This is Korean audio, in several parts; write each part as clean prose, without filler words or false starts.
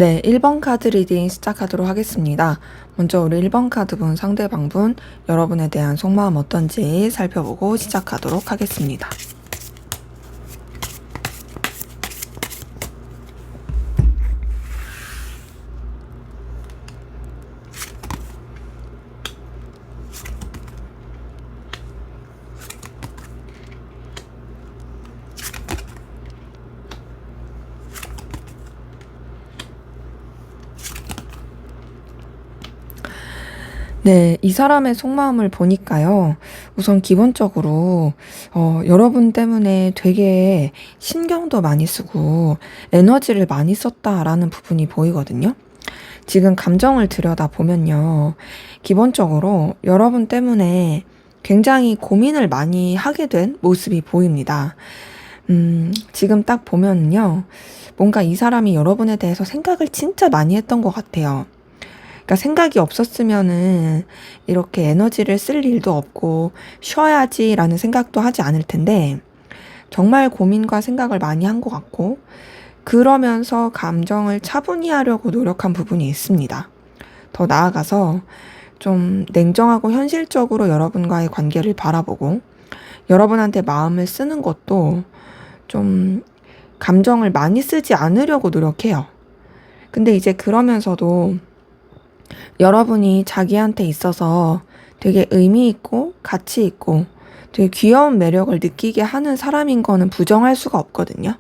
네, 1번 카드 리딩 시작하도록 하겠습니다. 먼저 우리 1번 카드분, 상대방분, 여러분에 대한 속마음 어떤지 살펴보고 시작하도록 하겠습니다. 네, 이 사람의 속마음을 보니까요. 우선 기본적으로 여러분 때문에 되게 신경도 많이 쓰고 에너지를 많이 썼다라는 부분이 보이거든요. 지금 감정을 들여다보면요. 기본적으로 여러분 때문에 굉장히 고민을 많이 하게 된 모습이 보입니다. 지금 딱 보면요. 뭔가 이 사람이 여러분에 대해서 생각을 진짜 많이 했던 것 같아요. 그러니까 생각이 없었으면은 이렇게 에너지를 쓸 일도 없고 쉬어야지라는 생각도 하지 않을 텐데 정말 고민과 생각을 많이 한 것 같고 그러면서 감정을 차분히 하려고 노력한 부분이 있습니다. 더 나아가서 좀 냉정하고 현실적으로 여러분과의 관계를 바라보고 여러분한테 마음을 쓰는 것도 좀 감정을 많이 쓰지 않으려고 노력해요. 근데 이제 그러면서도 여러분이 자기한테 있어서 되게 의미 있고 가치 있고 되게 귀여운 매력을 느끼게 하는 사람인 거는 부정할 수가 없거든요.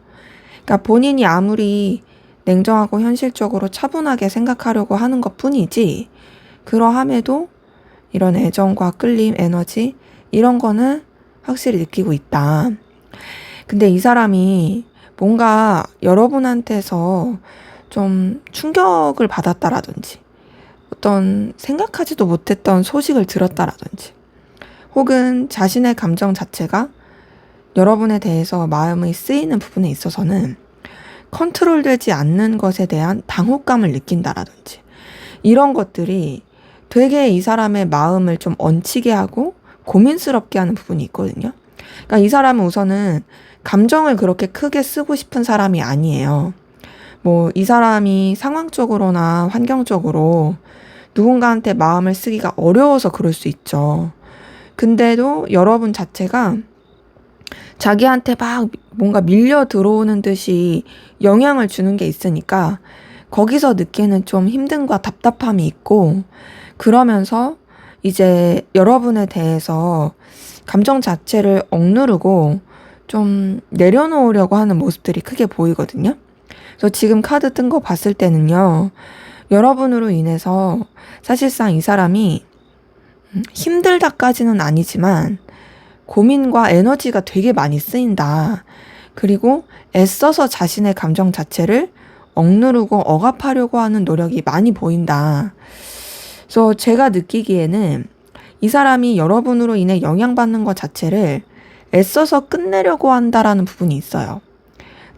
그러니까 본인이 아무리 냉정하고 현실적으로 차분하게 생각하려고 하는 것 뿐이지 그러함에도 이런 애정과 끌림, 에너지 이런 거는 확실히 느끼고 있다. 근데 이 사람이 뭔가 여러분한테서 좀 충격을 받았다라든지 어떤 생각하지도 못했던 소식을 들었다라든지 혹은 자신의 감정 자체가 여러분에 대해서 마음이 쓰이는 부분에 있어서는 컨트롤되지 않는 것에 대한 당혹감을 느낀다라든지 이런 것들이 되게 이 사람의 마음을 좀 얹히게 하고 고민스럽게 하는 부분이 있거든요. 그러니까 이 사람은 우선은 감정을 그렇게 크게 쓰고 싶은 사람이 아니에요. 뭐 이 사람이 상황적으로나 환경적으로 누군가한테 마음을 쓰기가 어려워서 그럴 수 있죠. 근데도 여러분 자체가 자기한테 막 뭔가 밀려 들어오는 듯이 영향을 주는 게 있으니까 거기서 느끼는 좀 힘듦과 답답함이 있고 그러면서 이제 여러분에 대해서 감정 자체를 억누르고 좀 내려놓으려고 하는 모습들이 크게 보이거든요. 그래서 지금 카드 뜬 거 봤을 때는요. 여러분으로 인해서 사실상 이 사람이 힘들다까지는 아니지만 고민과 에너지가 되게 많이 쓰인다. 그리고 애써서 자신의 감정 자체를 억누르고 억압하려고 하는 노력이 많이 보인다. 그래서 제가 느끼기에는 이 사람이 여러분으로 인해 영향받는 것 자체를 애써서 끝내려고 한다라는 부분이 있어요.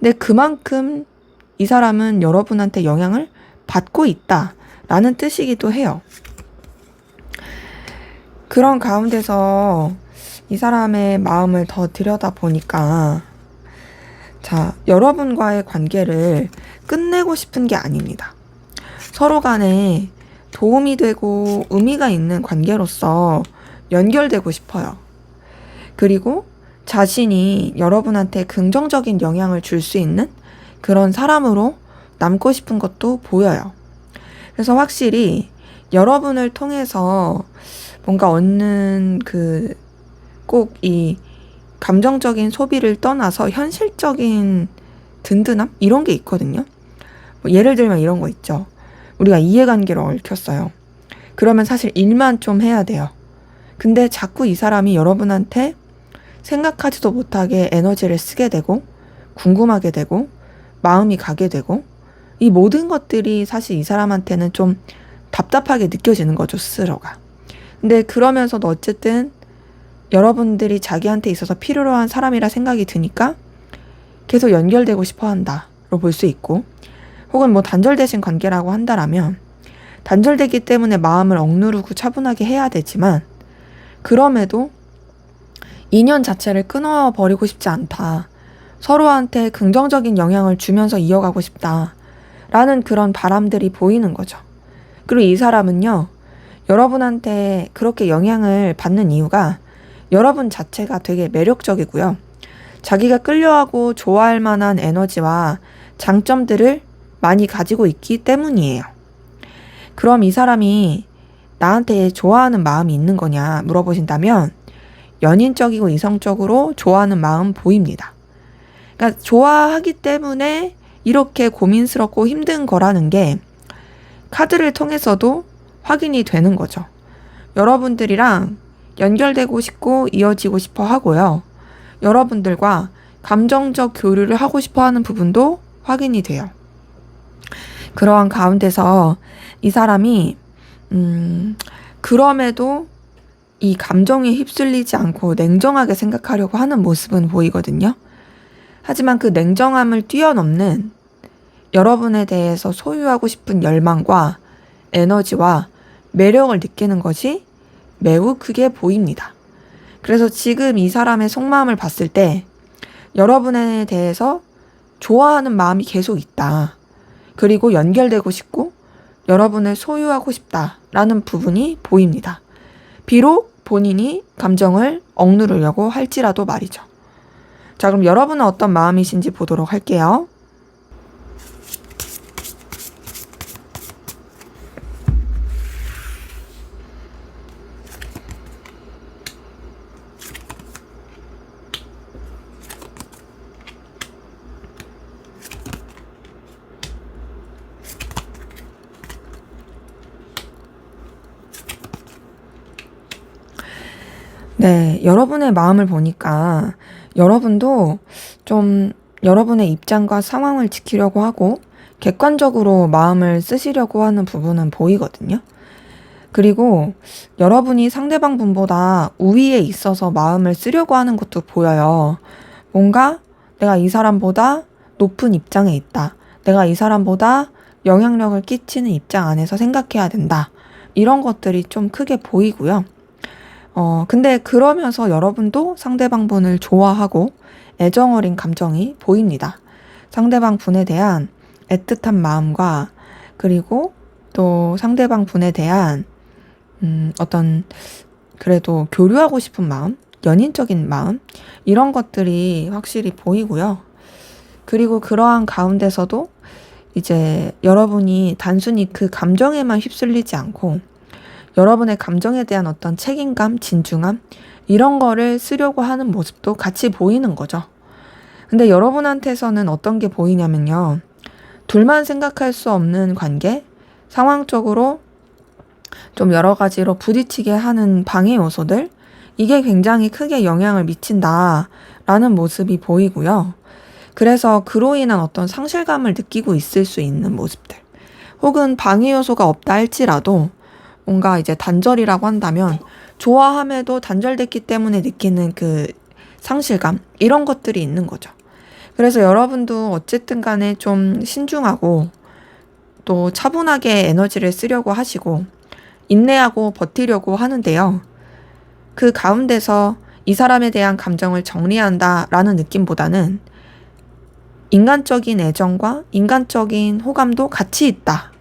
근데 그만큼 이 사람은 여러분한테 영향을 받고 있다라는 뜻이기도 해요. 그런 가운데서 이 사람의 마음을 더 들여다보니까 자, 여러분과의 관계를 끝내고 싶은 게 아닙니다. 서로 간에 도움이 되고 의미가 있는 관계로서 연결되고 싶어요. 그리고 자신이 여러분한테 긍정적인 영향을 줄 수 있는 그런 사람으로 남고 싶은 것도 보여요. 그래서 확실히 여러분을 통해서 뭔가 얻는 꼭 이 감정적인 소비를 떠나서 현실적인 든든함? 이런 게 있거든요. 뭐 예를 들면 이런 거 있죠. 우리가 이해관계를 얽혔어요. 그러면 사실 일만 좀 해야 돼요. 근데 자꾸 이 사람이 여러분한테 생각하지도 못하게 에너지를 쓰게 되고 궁금하게 되고 마음이 가게 되고 이 모든 것들이 사실 이 사람한테는 좀 답답하게 느껴지는 거죠, 스스로가. 근데 그러면서도 어쨌든 여러분들이 자기한테 있어서 필요로 한 사람이라 생각이 드니까 계속 연결되고 싶어 한다로 볼 수 있고 혹은 뭐 단절되신 관계라고 한다라면 단절되기 때문에 마음을 억누르고 차분하게 해야 되지만 그럼에도 인연 자체를 끊어버리고 싶지 않다. 서로한테 긍정적인 영향을 주면서 이어가고 싶다. 라는 그런 바람들이 보이는 거죠. 그리고 이 사람은요, 여러분한테 그렇게 영향을 받는 이유가 여러분 자체가 되게 매력적이고요. 자기가 끌려하고 좋아할 만한 에너지와 장점들을 많이 가지고 있기 때문이에요. 그럼 이 사람이 나한테 좋아하는 마음이 있는 거냐 물어보신다면 연인적이고 이성적으로 좋아하는 마음 보입니다. 그러니까 좋아하기 때문에 이렇게 고민스럽고 힘든 거라는 게 카드를 통해서도 확인이 되는 거죠. 여러분들이랑 연결되고 싶고 이어지고 싶어 하고요. 여러분들과 감정적 교류를 하고 싶어 하는 부분도 확인이 돼요. 그러한 가운데서 이 사람이 그럼에도 이 감정에 휩쓸리지 않고 냉정하게 생각하려고 하는 모습은 보이거든요. 하지만 그 냉정함을 뛰어넘는 여러분에 대해서 소유하고 싶은 열망과 에너지와 매력을 느끼는 것이 매우 크게 보입니다. 그래서 지금 이 사람의 속마음을 봤을 때 여러분에 대해서 좋아하는 마음이 계속 있다. 그리고 연결되고 싶고 여러분을 소유하고 싶다라는 부분이 보입니다. 비록 본인이 감정을 억누르려고 할지라도 말이죠. 자, 그럼 여러분은 어떤 마음이신지 보도록 할게요. 네, 여러분의 마음을 보니까 여러분도 좀 여러분의 입장과 상황을 지키려고 하고 객관적으로 마음을 쓰시려고 하는 부분은 보이거든요. 그리고 여러분이 상대방 분보다 우위에 있어서 마음을 쓰려고 하는 것도 보여요. 뭔가 내가 이 사람보다 높은 입장에 있다. 내가 이 사람보다 영향력을 끼치는 입장 안에서 생각해야 된다. 이런 것들이 좀 크게 보이고요. 근데 그러면서 여러분도 상대방 분을 좋아하고 애정 어린 감정이 보입니다. 상대방 분에 대한 애틋한 마음과 그리고 또 상대방 분에 대한 어떤 그래도 교류하고 싶은 마음, 연인적인 마음 이런 것들이 확실히 보이고요. 그리고 그러한 가운데서도 이제 여러분이 단순히 그 감정에만 휩쓸리지 않고 여러분의 감정에 대한 어떤 책임감, 진중함 이런 거를 쓰려고 하는 모습도 같이 보이는 거죠. 근데 여러분한테서는 어떤 게 보이냐면요. 둘만 생각할 수 없는 관계, 상황적으로 좀 여러 가지로 부딪히게 하는 방해 요소들 이게 굉장히 크게 영향을 미친다라는 모습이 보이고요. 그래서 그로 인한 어떤 상실감을 느끼고 있을 수 있는 모습들 혹은 방해 요소가 없다 할지라도 뭔가 이제 단절이라고 한다면 좋아함에도 단절됐기 때문에 느끼는 그 상실감 이런 것들이 있는 거죠. 그래서 여러분도 어쨌든 간에 좀 신중하고 또 차분하게 에너지를 쓰려고 하시고 인내하고 버티려고 하는데요. 그 가운데서 이 사람에 대한 감정을 정리한다라는 느낌보다는 인간적인 애정과 인간적인 호감도 같이 있다.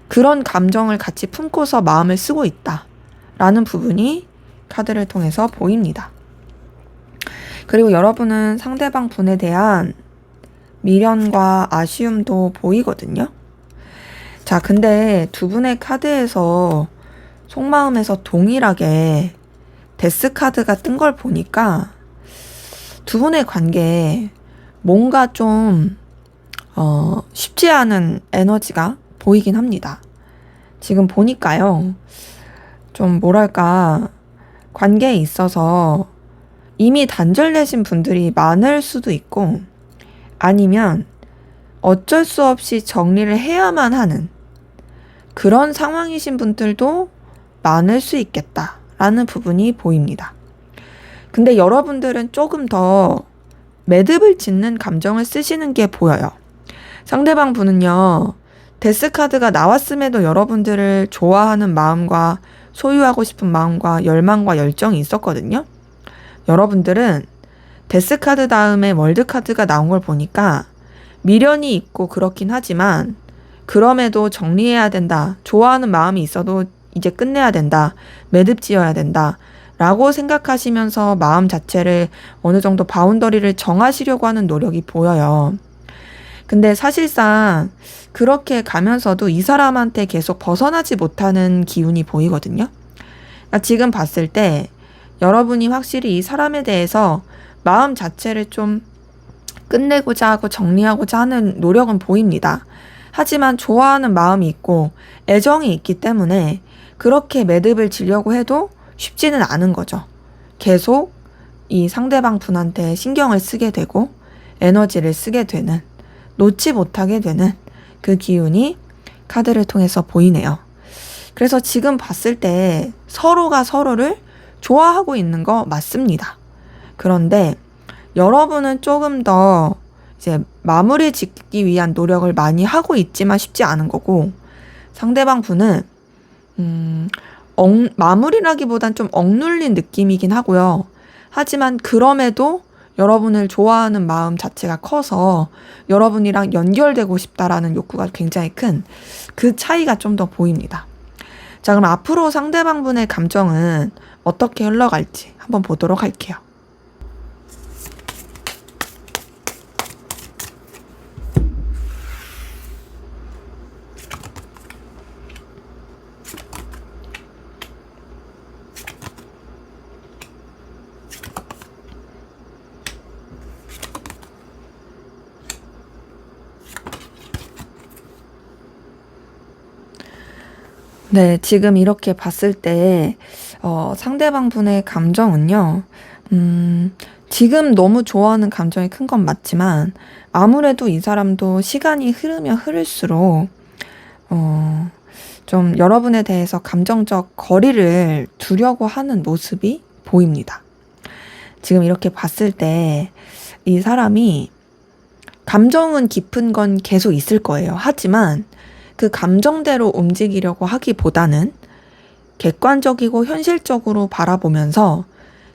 그런 감정을 같이 품고서 마음을 쓰고 있다. 라는 부분이 카드를 통해서 보입니다. 그리고 여러분은 상대방 분에 대한 미련과 아쉬움도 보이거든요. 자, 근데 두 분의 카드에서 속마음에서 동일하게 데스 카드가 뜬 걸 보니까 두 분의 관계에 뭔가 좀 쉽지 않은 에너지가 보이긴 합니다. 지금 보니까요. 좀 뭐랄까 관계에 있어서 이미 단절되신 분들이 많을 수도 있고 아니면 어쩔 수 없이 정리를 해야만 하는 그런 상황이신 분들도 많을 수 있겠다라는 부분이 보입니다. 근데 여러분들은 조금 더 매듭을 짓는 감정을 쓰시는 게 보여요. 상대방 분은요. 데스카드가 나왔음에도 여러분들을 좋아하는 마음과 소유하고 싶은 마음과 열망과 열정이 있었거든요. 여러분들은 데스카드 다음에 월드카드가 나온 걸 보니까 미련이 있고 그렇긴 하지만 그럼에도 정리해야 된다. 좋아하는 마음이 있어도 이제 끝내야 된다. 매듭 지어야 된다. 라고 생각하시면서 마음 자체를 어느 정도 바운더리를 정하시려고 하는 노력이 보여요. 근데 사실상 그렇게 가면서도 이 사람한테 계속 벗어나지 못하는 기운이 보이거든요. 그러니까 지금 봤을 때 여러분이 확실히 이 사람에 대해서 마음 자체를 좀 끝내고자 하고 정리하고자 하는 노력은 보입니다. 하지만 좋아하는 마음이 있고 애정이 있기 때문에 그렇게 매듭을 지려고 해도 쉽지는 않은 거죠. 계속 이 상대방 분한테 신경을 쓰게 되고 에너지를 쓰게 되는, 놓지 못하게 되는 그 기운이 카드를 통해서 보이네요. 그래서 지금 봤을 때 서로가 서로를 좋아하고 있는 거 맞습니다. 그런데 여러분은 조금 더 이제 마무리 짓기 위한 노력을 많이 하고 있지만 쉽지 않은 거고, 상대방 분은 마무리라기보단 좀 억눌린 느낌이긴 하고요. 하지만 그럼에도 여러분을 좋아하는 마음 자체가 커서 여러분이랑 연결되고 싶다라는 욕구가 굉장히 큰 그 차이가 좀 더 보입니다. 자, 그럼 앞으로 상대방 분의 감정은 어떻게 흘러갈지 한번 보도록 할게요. 네, 지금 이렇게 봤을 때, 상대방 분의 감정은요, 지금 너무 좋아하는 감정이 큰 건 맞지만, 아무래도 이 사람도 시간이 흐르면 흐를수록, 좀 여러분에 대해서 감정적 거리를 두려고 하는 모습이 보입니다. 지금 이렇게 봤을 때, 이 사람이 감정은 깊은 건 계속 있을 거예요. 하지만, 그 감정대로 움직이려고 하기보다는 객관적이고 현실적으로 바라보면서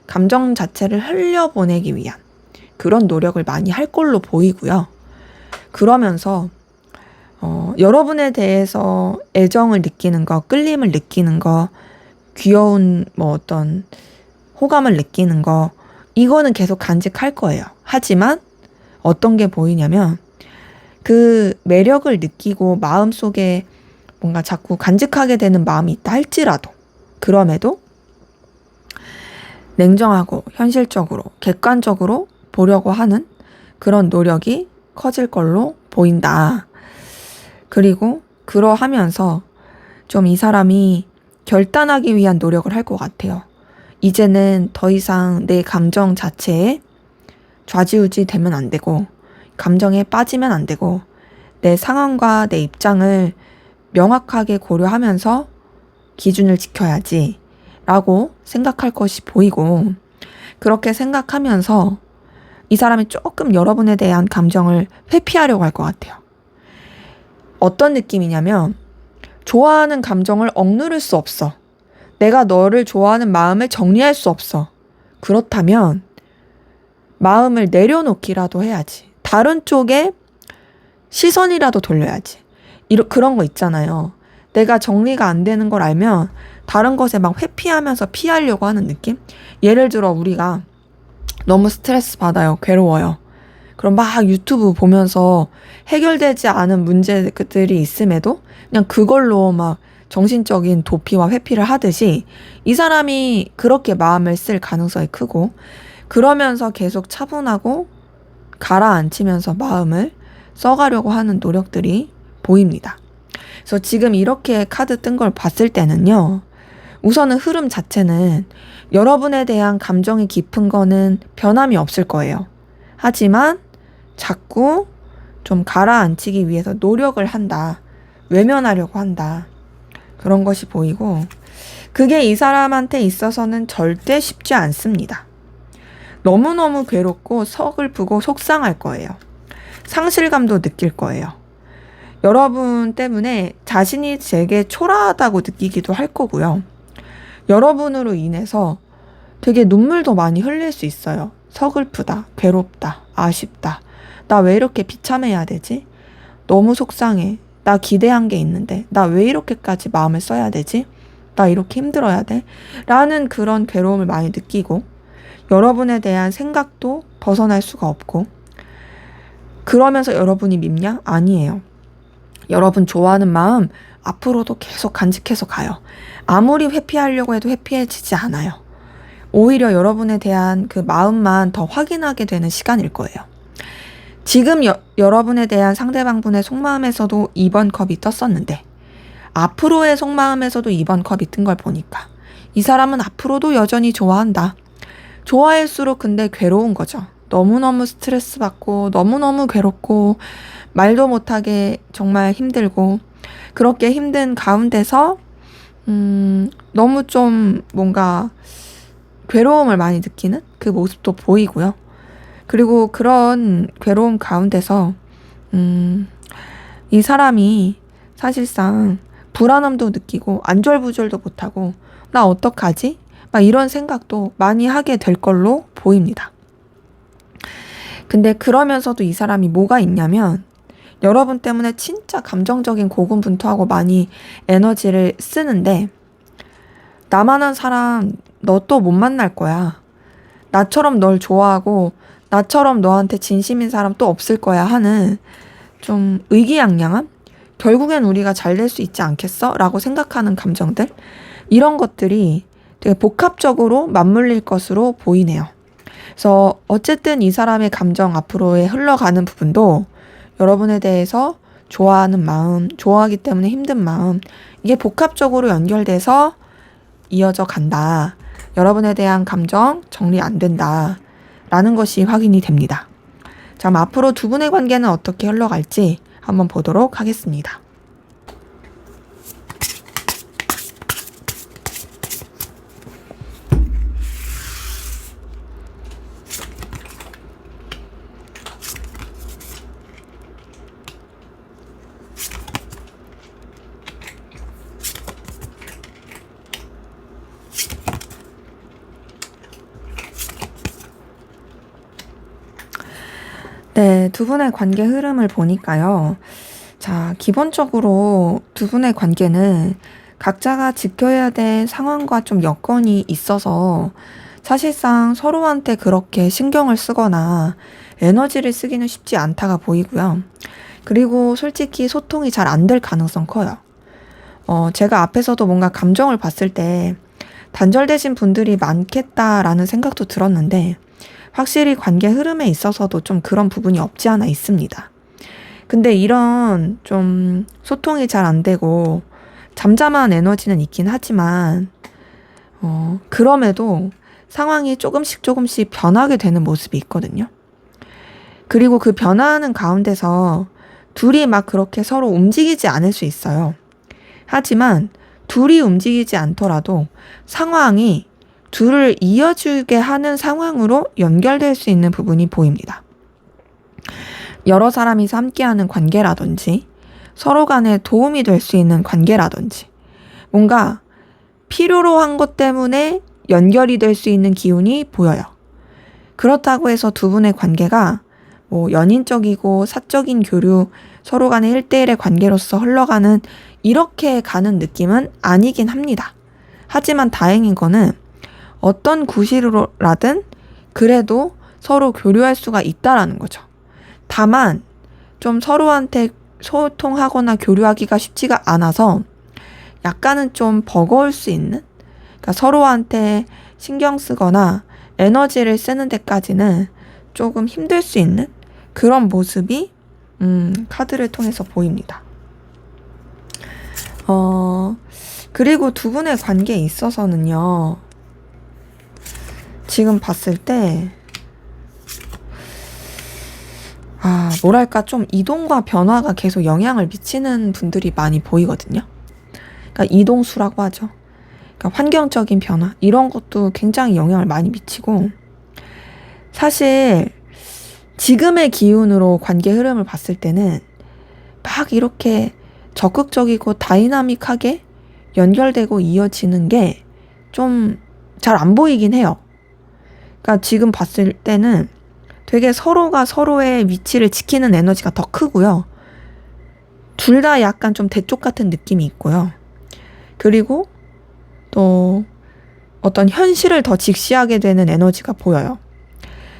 감정 자체를 흘려보내기 위한 그런 노력을 많이 할 걸로 보이고요. 그러면서 여러분에 대해서 애정을 느끼는 거, 끌림을 느끼는 거, 귀여운 어떤 호감을 느끼는 거, 이거는 계속 간직할 거예요. 하지만 어떤 게 보이냐면 그 매력을 느끼고 마음속에 뭔가 자꾸 간직하게 되는 마음이 있다 할지라도, 그럼에도 냉정하고 현실적으로 객관적으로 보려고 하는 그런 노력이 커질 걸로 보인다. 그리고 그러하면서 좀 이 사람이 결단하기 위한 노력을 할 것 같아요. 이제는 더 이상 내 감정 자체에 좌지우지 되면 안 되고, 감정에 빠지면 안 되고, 내 상황과 내 입장을 명확하게 고려하면서 기준을 지켜야지 라고 생각할 것이 보이고, 그렇게 생각하면서 이 사람이 조금 여러분에 대한 감정을 회피하려고 할 것 같아요. 어떤 느낌이냐면, 좋아하는 감정을 억누를 수 없어. 내가 너를 좋아하는 마음을 정리할 수 없어. 그렇다면 마음을 내려놓기라도 해야지. 다른 쪽에 시선이라도 돌려야지. 그런 거 있잖아요. 내가 정리가 안 되는 걸 알면 다른 것에 막 회피하면서 피하려고 하는 느낌? 예를 들어 우리가 너무 스트레스 받아요. 괴로워요. 그럼 막 유튜브 보면서 해결되지 않은 문제들이 있음에도 그냥 그걸로 막 정신적인 도피와 회피를 하듯이 이 사람이 그렇게 마음을 쓸 가능성이 크고, 그러면서 계속 차분하고 가라앉히면서 마음을 써가려고 하는 노력들이 보입니다. 그래서 지금 이렇게 카드 뜬 걸 봤을 때는요, 우선은 흐름 자체는 여러분에 대한 감정이 깊은 거는 변함이 없을 거예요. 하지만 자꾸 좀 가라앉히기 위해서 노력을 한다. 외면하려고 한다. 그런 것이 보이고, 그게 이 사람한테 있어서는 절대 쉽지 않습니다. 너무너무 괴롭고 서글프고 속상할 거예요. 상실감도 느낄 거예요. 여러분 때문에 자신이 되게 초라하다고 느끼기도 할 거고요. 여러분으로 인해서 되게 눈물도 많이 흘릴 수 있어요. 서글프다, 괴롭다, 아쉽다. 나 왜 이렇게 비참해야 되지? 너무 속상해. 나 기대한 게 있는데 나 왜 이렇게까지 마음을 써야 되지? 나 이렇게 힘들어야 돼? 라는 그런 괴로움을 많이 느끼고 여러분에 대한 생각도 벗어날 수가 없고 그러면서 여러분이 밉냐? 아니에요. 여러분 좋아하는 마음 앞으로도 계속 간직해서 가요. 아무리 회피하려고 해도 회피해지지 않아요. 오히려 여러분에 대한 그 마음만 더 확인하게 되는 시간일 거예요. 지금 여러분에 대한 상대방분의 속마음에서도 2번 컵이 떴었는데 앞으로의 속마음에서도 2번 컵이 뜬 걸 보니까 이 사람은 앞으로도 여전히 좋아한다. 좋아할수록 근데 괴로운 거죠. 너무너무 스트레스 받고 너무너무 괴롭고 말도 못하게 정말 힘들고 그렇게 힘든 가운데서 너무 좀 뭔가 괴로움을 많이 느끼는 그 모습도 보이고요. 그리고 그런 괴로움 가운데서 이 사람이 사실상 불안함도 느끼고 안절부절도 못하고 나 어떡하지? 막 이런 생각도 많이 하게 될 걸로 보입니다. 근데 그러면서도 이 사람이 뭐가 있냐면 여러분 때문에 진짜 감정적인 고군분투하고 많이 에너지를 쓰는데 나만한 사람 너 또 못 만날 거야. 나처럼 널 좋아하고 나처럼 너한테 진심인 사람 또 없을 거야 하는 좀 의기양양함? 결국엔 우리가 잘 될 수 있지 않겠어? 라고 생각하는 감정들? 이런 것들이 되게 복합적으로 맞물릴 것으로 보이네요. 그래서 어쨌든 이 사람의 감정 앞으로의 흘러가는 부분도 여러분에 대해서 좋아하는 마음, 좋아하기 때문에 힘든 마음, 이게 복합적으로 연결돼서 이어져 간다. 여러분에 대한 감정 정리 안 된다. 라는 것이 확인이 됩니다. 자, 그럼 앞으로 두 분의 관계는 어떻게 흘러갈지 한번 보도록 하겠습니다. 네, 두 분의 관계 흐름을 보니까요. 자, 기본적으로 두 분의 관계는 각자가 지켜야 될 상황과 좀 여건이 있어서 사실상 서로한테 그렇게 신경을 쓰거나 에너지를 쓰기는 쉽지 않다가 보이고요. 그리고 솔직히 소통이 잘 안 될 가능성 커요. 제가 앞에서도 뭔가 감정을 봤을 때 단절되신 분들이 많겠다라는 생각도 들었는데 확실히 관계 흐름에 있어서도 좀 그런 부분이 없지 않아 있습니다. 근데 이런 좀 소통이 잘 안 되고 잠잠한 에너지는 있긴 하지만 그럼에도 상황이 조금씩 변하게 되는 모습이 있거든요. 그리고 그 변화하는 가운데서 둘이 막 그렇게 서로 움직이지 않을 수 있어요. 하지만 둘이 움직이지 않더라도 상황이 둘을 이어주게 하는 상황으로 연결될 수 있는 부분이 보입니다. 여러 사람이서 함께하는 관계라든지 서로 간에 도움이 될 수 있는 관계라든지 뭔가 필요로 한 것 때문에 연결이 될 수 있는 기운이 보여요. 그렇다고 해서 두 분의 관계가 뭐 연인적이고 사적인 교류, 서로 간의 1대1의 관계로서 흘러가는 이렇게 가는 느낌은 아니긴 합니다. 하지만 다행인 거는 어떤 구실로라든 그래도 서로 교류할 수가 있다라는 거죠. 다만 좀 서로한테 소통하거나 교류하기가 쉽지가 않아서 약간은 좀 버거울 수 있는, 그러니까 서로한테 신경 쓰거나 에너지를 쓰는 데까지는 조금 힘들 수 있는 그런 모습이 카드를 통해서 보입니다. 그리고 두 분의 관계에 있어서는요, 지금 봤을 때 뭐랄까 좀 이동과 변화가 계속 영향을 미치는 분들이 많이 보이거든요. 그러니까 이동수라고 하죠. 그러니까 환경적인 변화 이런 것도 굉장히 영향을 많이 미치고 사실 지금의 기운으로 관계 흐름을 봤을 때는 막 이렇게 적극적이고 다이나믹하게 연결되고 이어지는 게 좀 잘 안 보이긴 해요. 그러니까 지금 봤을 때는 되게 서로가 서로의 위치를 지키는 에너지가 더 크고요. 둘 다 약간 좀 대쪽 같은 느낌이 있고요. 그리고 또 어떤 현실을 더 직시하게 되는 에너지가 보여요.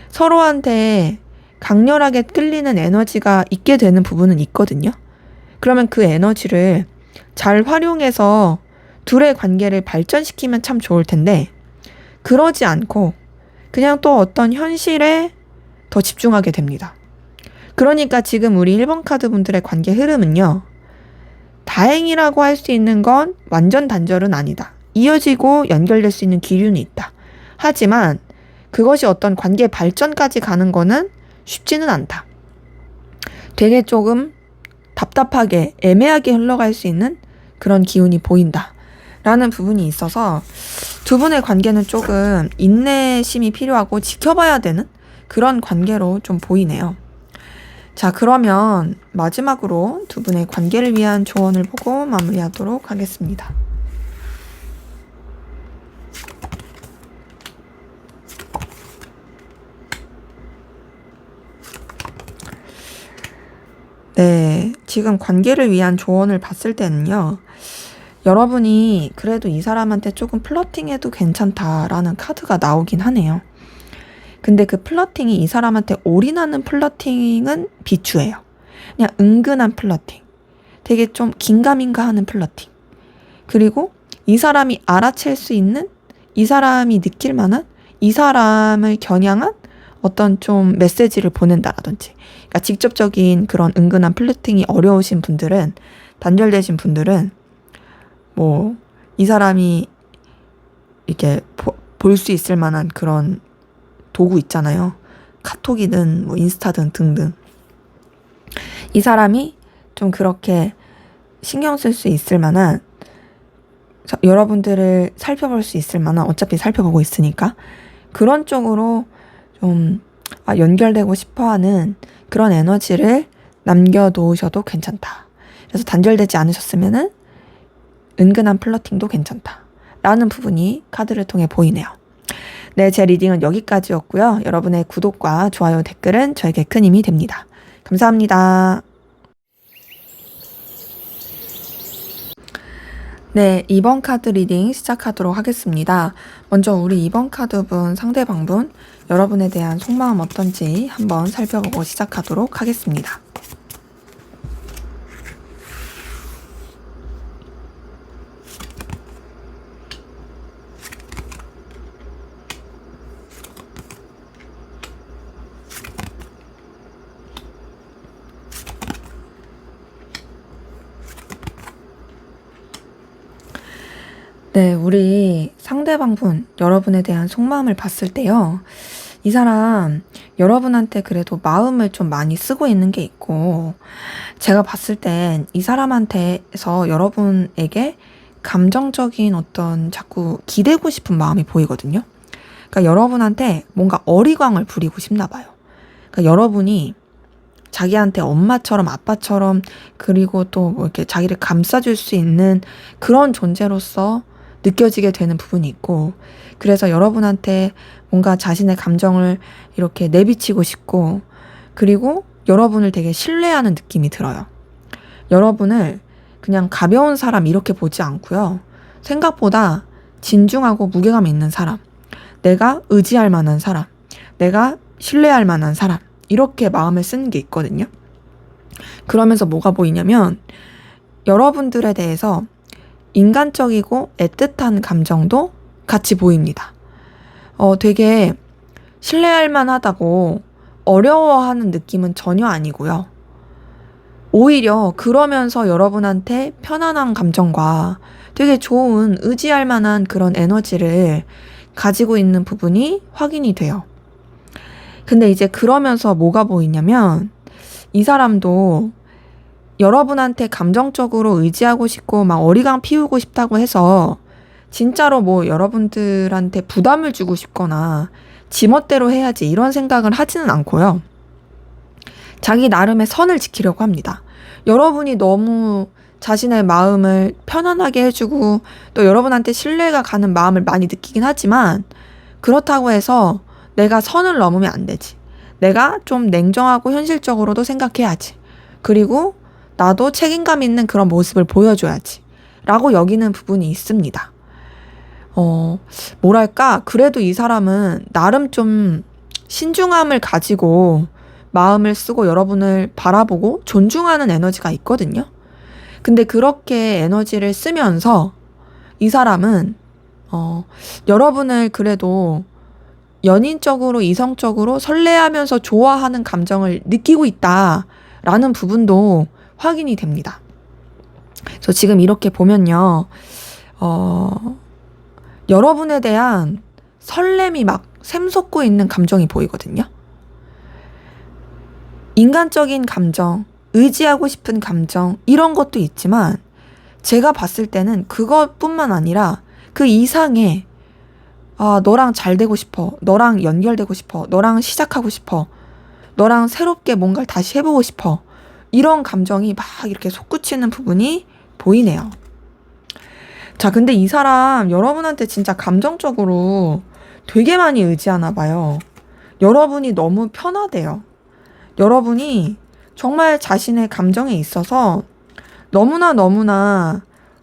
서로한테 강렬하게 끌리는 에너지가 있게 되는 부분은 있거든요. 그러면 그 에너지를 잘 활용해서 둘의 관계를 발전시키면 참 좋을 텐데, 그러지 않고 그냥 또 어떤 현실에 더 집중하게 됩니다. 그러니까 지금 우리 1번 카드 분들의 관계 흐름은요, 다행이라고 할 수 있는 건 완전 단절은 아니다. 이어지고 연결될 수 있는 기류는 있다. 하지만 그것이 어떤 관계 발전까지 가는 거는 쉽지는 않다. 되게 조금 답답하게 애매하게 흘러갈 수 있는 그런 기운이 보인다 라는 부분이 있어서 두 분의 관계는 조금 인내심이 필요하고 지켜봐야 되는 그런 관계로 좀 보이네요. 자, 그러면 마지막으로 두 분의 관계를 위한 조언을 보고 마무리하도록 하겠습니다. 네, 지금 관계를 위한 조언을 봤을 때는요, 여러분이 그래도 이 사람한테 조금 플러팅해도 괜찮다라는 카드가 나오긴 하네요. 근데 그 플러팅이 이 사람한테 올인하는 플러팅은 비추해요. 그냥 은근한 플러팅. 되게 좀 긴가민가 하는 플러팅. 그리고 이 사람이 알아챌 수 있는, 이 사람이 느낄 만한, 이 사람을 겨냥한 어떤 좀 메시지를 보낸다라든지. 그러니까 직접적인 그런 은근한 플러팅이 어려우신 분들은, 단절되신 분들은 뭐 이 사람이 이렇게 볼 수 있을 만한 그런 도구 있잖아요. 카톡이든 뭐 인스타든 등등. 이 사람이 좀 그렇게 신경 쓸 수 있을 만한, 여러분들을 살펴볼 수 있을 만한, 어차피 살펴보고 있으니까 그런 쪽으로 좀 연결되고 싶어하는 그런 에너지를 남겨놓으셔도 괜찮다. 그래서 단절되지 않으셨으면은 은근한 플러팅도 괜찮다 라는 부분이 카드를 통해 보이네요. 네, 제 리딩은 여기까지였고요. 여러분의 구독과 좋아요, 댓글은 저에게 큰 힘이 됩니다. 감사합니다. 네, 2번 카드 리딩 시작하도록 하겠습니다. 먼저 우리 2번 카드분, 상대방분, 여러분에 대한 속마음 어떤지 한번 살펴보고 시작하도록 하겠습니다. 네, 우리 상대방분, 여러분에 대한 속마음을 봤을 때요. 이 사람, 여러분한테 그래도 마음을 좀 많이 쓰고 있는 게 있고, 제가 봤을 땐 이 사람한테서 여러분에게 감정적인 어떤 자꾸 기대고 싶은 마음이 보이거든요. 그러니까 여러분한테 뭔가 어리광을 부리고 싶나 봐요. 그러니까 여러분이 자기한테 엄마처럼 아빠처럼, 그리고 또 뭐 이렇게 자기를 감싸줄 수 있는 그런 존재로서 느껴지게 되는 부분이 있고, 그래서 여러분한테 뭔가 자신의 감정을 이렇게 내비치고 싶고, 그리고 여러분을 되게 신뢰하는 느낌이 들어요. 여러분을 그냥 가벼운 사람 이렇게 보지 않고요. 생각보다 진중하고 무게감 있는 사람, 내가 의지할 만한 사람, 내가 신뢰할 만한 사람, 이렇게 마음을 쓰는 게 있거든요. 그러면서 뭐가 보이냐면 여러분들에 대해서 인간적이고 애틋한 감정도 같이 보입니다. 되게 신뢰할 만하다고 어려워하는 느낌은 전혀 아니고요. 오히려 그러면서 여러분한테 편안한 감정과 되게 좋은 의지할 만한 그런 에너지를 가지고 있는 부분이 확인이 돼요. 근데 이제 그러면서 뭐가 보이냐면 이 사람도 여러분한테 감정적으로 의지하고 싶고 막 어리광 피우고 싶다고 해서 진짜로 뭐 여러분들한테 부담을 주고 싶거나 지멋대로 해야지 이런 생각을 하지는 않고요. 자기 나름의 선을 지키려고 합니다. 여러분이 너무 자신의 마음을 편안하게 해주고 또 여러분한테 신뢰가 가는 마음을 많이 느끼긴 하지만, 그렇다고 해서 내가 선을 넘으면 안 되지. 내가 좀 냉정하고 현실적으로도 생각해야지. 그리고 나도 책임감 있는 그런 모습을 보여줘야지 라고 여기는 부분이 있습니다. 뭐랄까, 그래도 이 사람은 나름 좀 신중함을 가지고 마음을 쓰고 여러분을 바라보고 존중하는 에너지가 있거든요. 근데 그렇게 에너지를 쓰면서 이 사람은 여러분을 그래도 연인적으로 이성적으로 설레하면서 좋아하는 감정을 느끼고 있다라는 부분도 확인이 됩니다. 그래서 지금 이렇게 보면요, 여러분에 대한 설렘이 막 샘솟고 있는 감정이 보이거든요. 인간적인 감정, 의지하고 싶은 감정, 이런 것도 있지만 제가 봤을 때는 그것뿐만 아니라 그 이상의 너랑 잘 되고 싶어, 너랑 연결되고 싶어, 너랑 시작하고 싶어, 너랑 새롭게 뭔가를 다시 해보고 싶어, 이런 감정이 막 이렇게 솟구치는 부분이 보이네요. 자, 근데 이 사람 여러분한테 진짜 감정적으로 되게 많이 의지하나 봐요. 여러분이 너무 편하대요. 여러분이 정말 자신의 감정에 있어서 너무나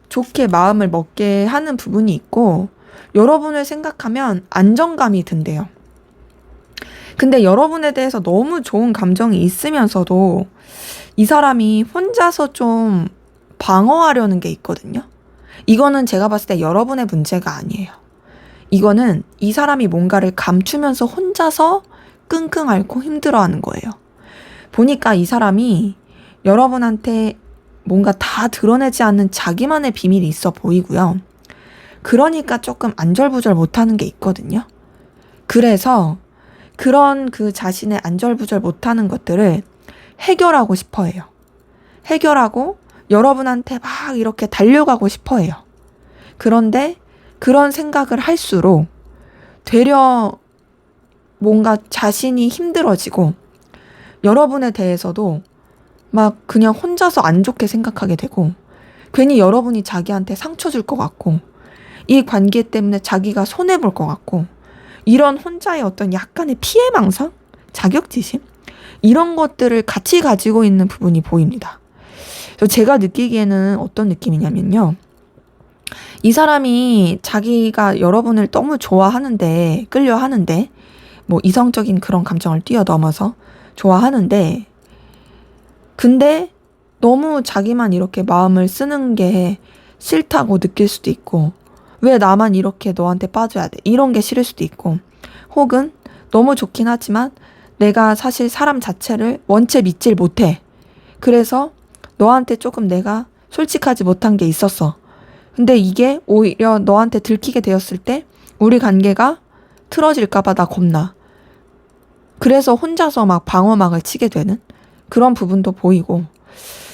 좋게 마음을 먹게 하는 부분이 있고, 여러분을 생각하면 안정감이 든대요. 근데 여러분에 대해서 너무 좋은 감정이 있으면서도 이 사람이 혼자서 좀 방어하려는 게 있거든요. 이거는 제가 봤을 때 여러분의 문제가 아니에요. 이거는 이 사람이 뭔가를 감추면서 혼자서 끙끙 앓고 힘들어하는 거예요. 보니까 이 사람이 여러분한테 뭔가 다 드러내지 않는 자기만의 비밀이 있어 보이고요. 그러니까 조금 안절부절 못하는 게 있거든요. 그래서 그런 그 자신의 안절부절 못하는 것들을 해결하고 싶어 해요. 해결하고 여러분한테 막 이렇게 달려가고 싶어 해요. 그런데 그런 생각을 할수록 되려 뭔가 자신이 힘들어지고 여러분에 대해서도 막 그냥 혼자서 안 좋게 생각하게 되고, 괜히 여러분이 자기한테 상처 줄 것 같고, 이 관계 때문에 자기가 손해볼 것 같고, 이런 혼자의 어떤 약간의 피해망상? 자격지심? 이런 것들을 같이 가지고 있는 부분이 보입니다. 그래서 제가 느끼기에는 어떤 느낌이냐면요, 이 사람이 자기가 여러분을 너무 좋아하는데, 끌려하는데, 뭐 이성적인 그런 감정을 뛰어넘어서 좋아하는데, 근데 너무 자기만 이렇게 마음을 쓰는 게 싫다고 느낄 수도 있고, 왜 나만 이렇게 너한테 빠져야 돼? 이런 게 싫을 수도 있고, 혹은 너무 좋긴 하지만 내가 사실 사람 자체를 원체 믿질 못해. 그래서 너한테 조금 내가 솔직하지 못한 게 있었어. 근데 이게 오히려 너한테 들키게 되었을 때 우리 관계가 틀어질까봐 나 겁나. 그래서 혼자서 막 방어막을 치게 되는 그런 부분도 보이고,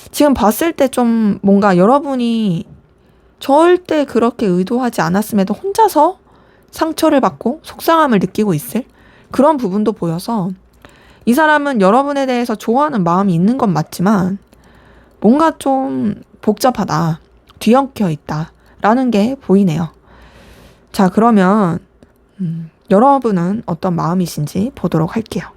지금 봤을 때 좀 뭔가 여러분이 절대 그렇게 의도하지 않았음에도 혼자서 상처를 받고 속상함을 느끼고 있을 그런 부분도 보여서, 이 사람은 여러분에 대해서 좋아하는 마음이 있는 건 맞지만 뭔가 좀 복잡하다, 뒤엉켜 있다 라는 게 보이네요. 자, 그러면 여러분은 어떤 마음이신지 보도록 할게요.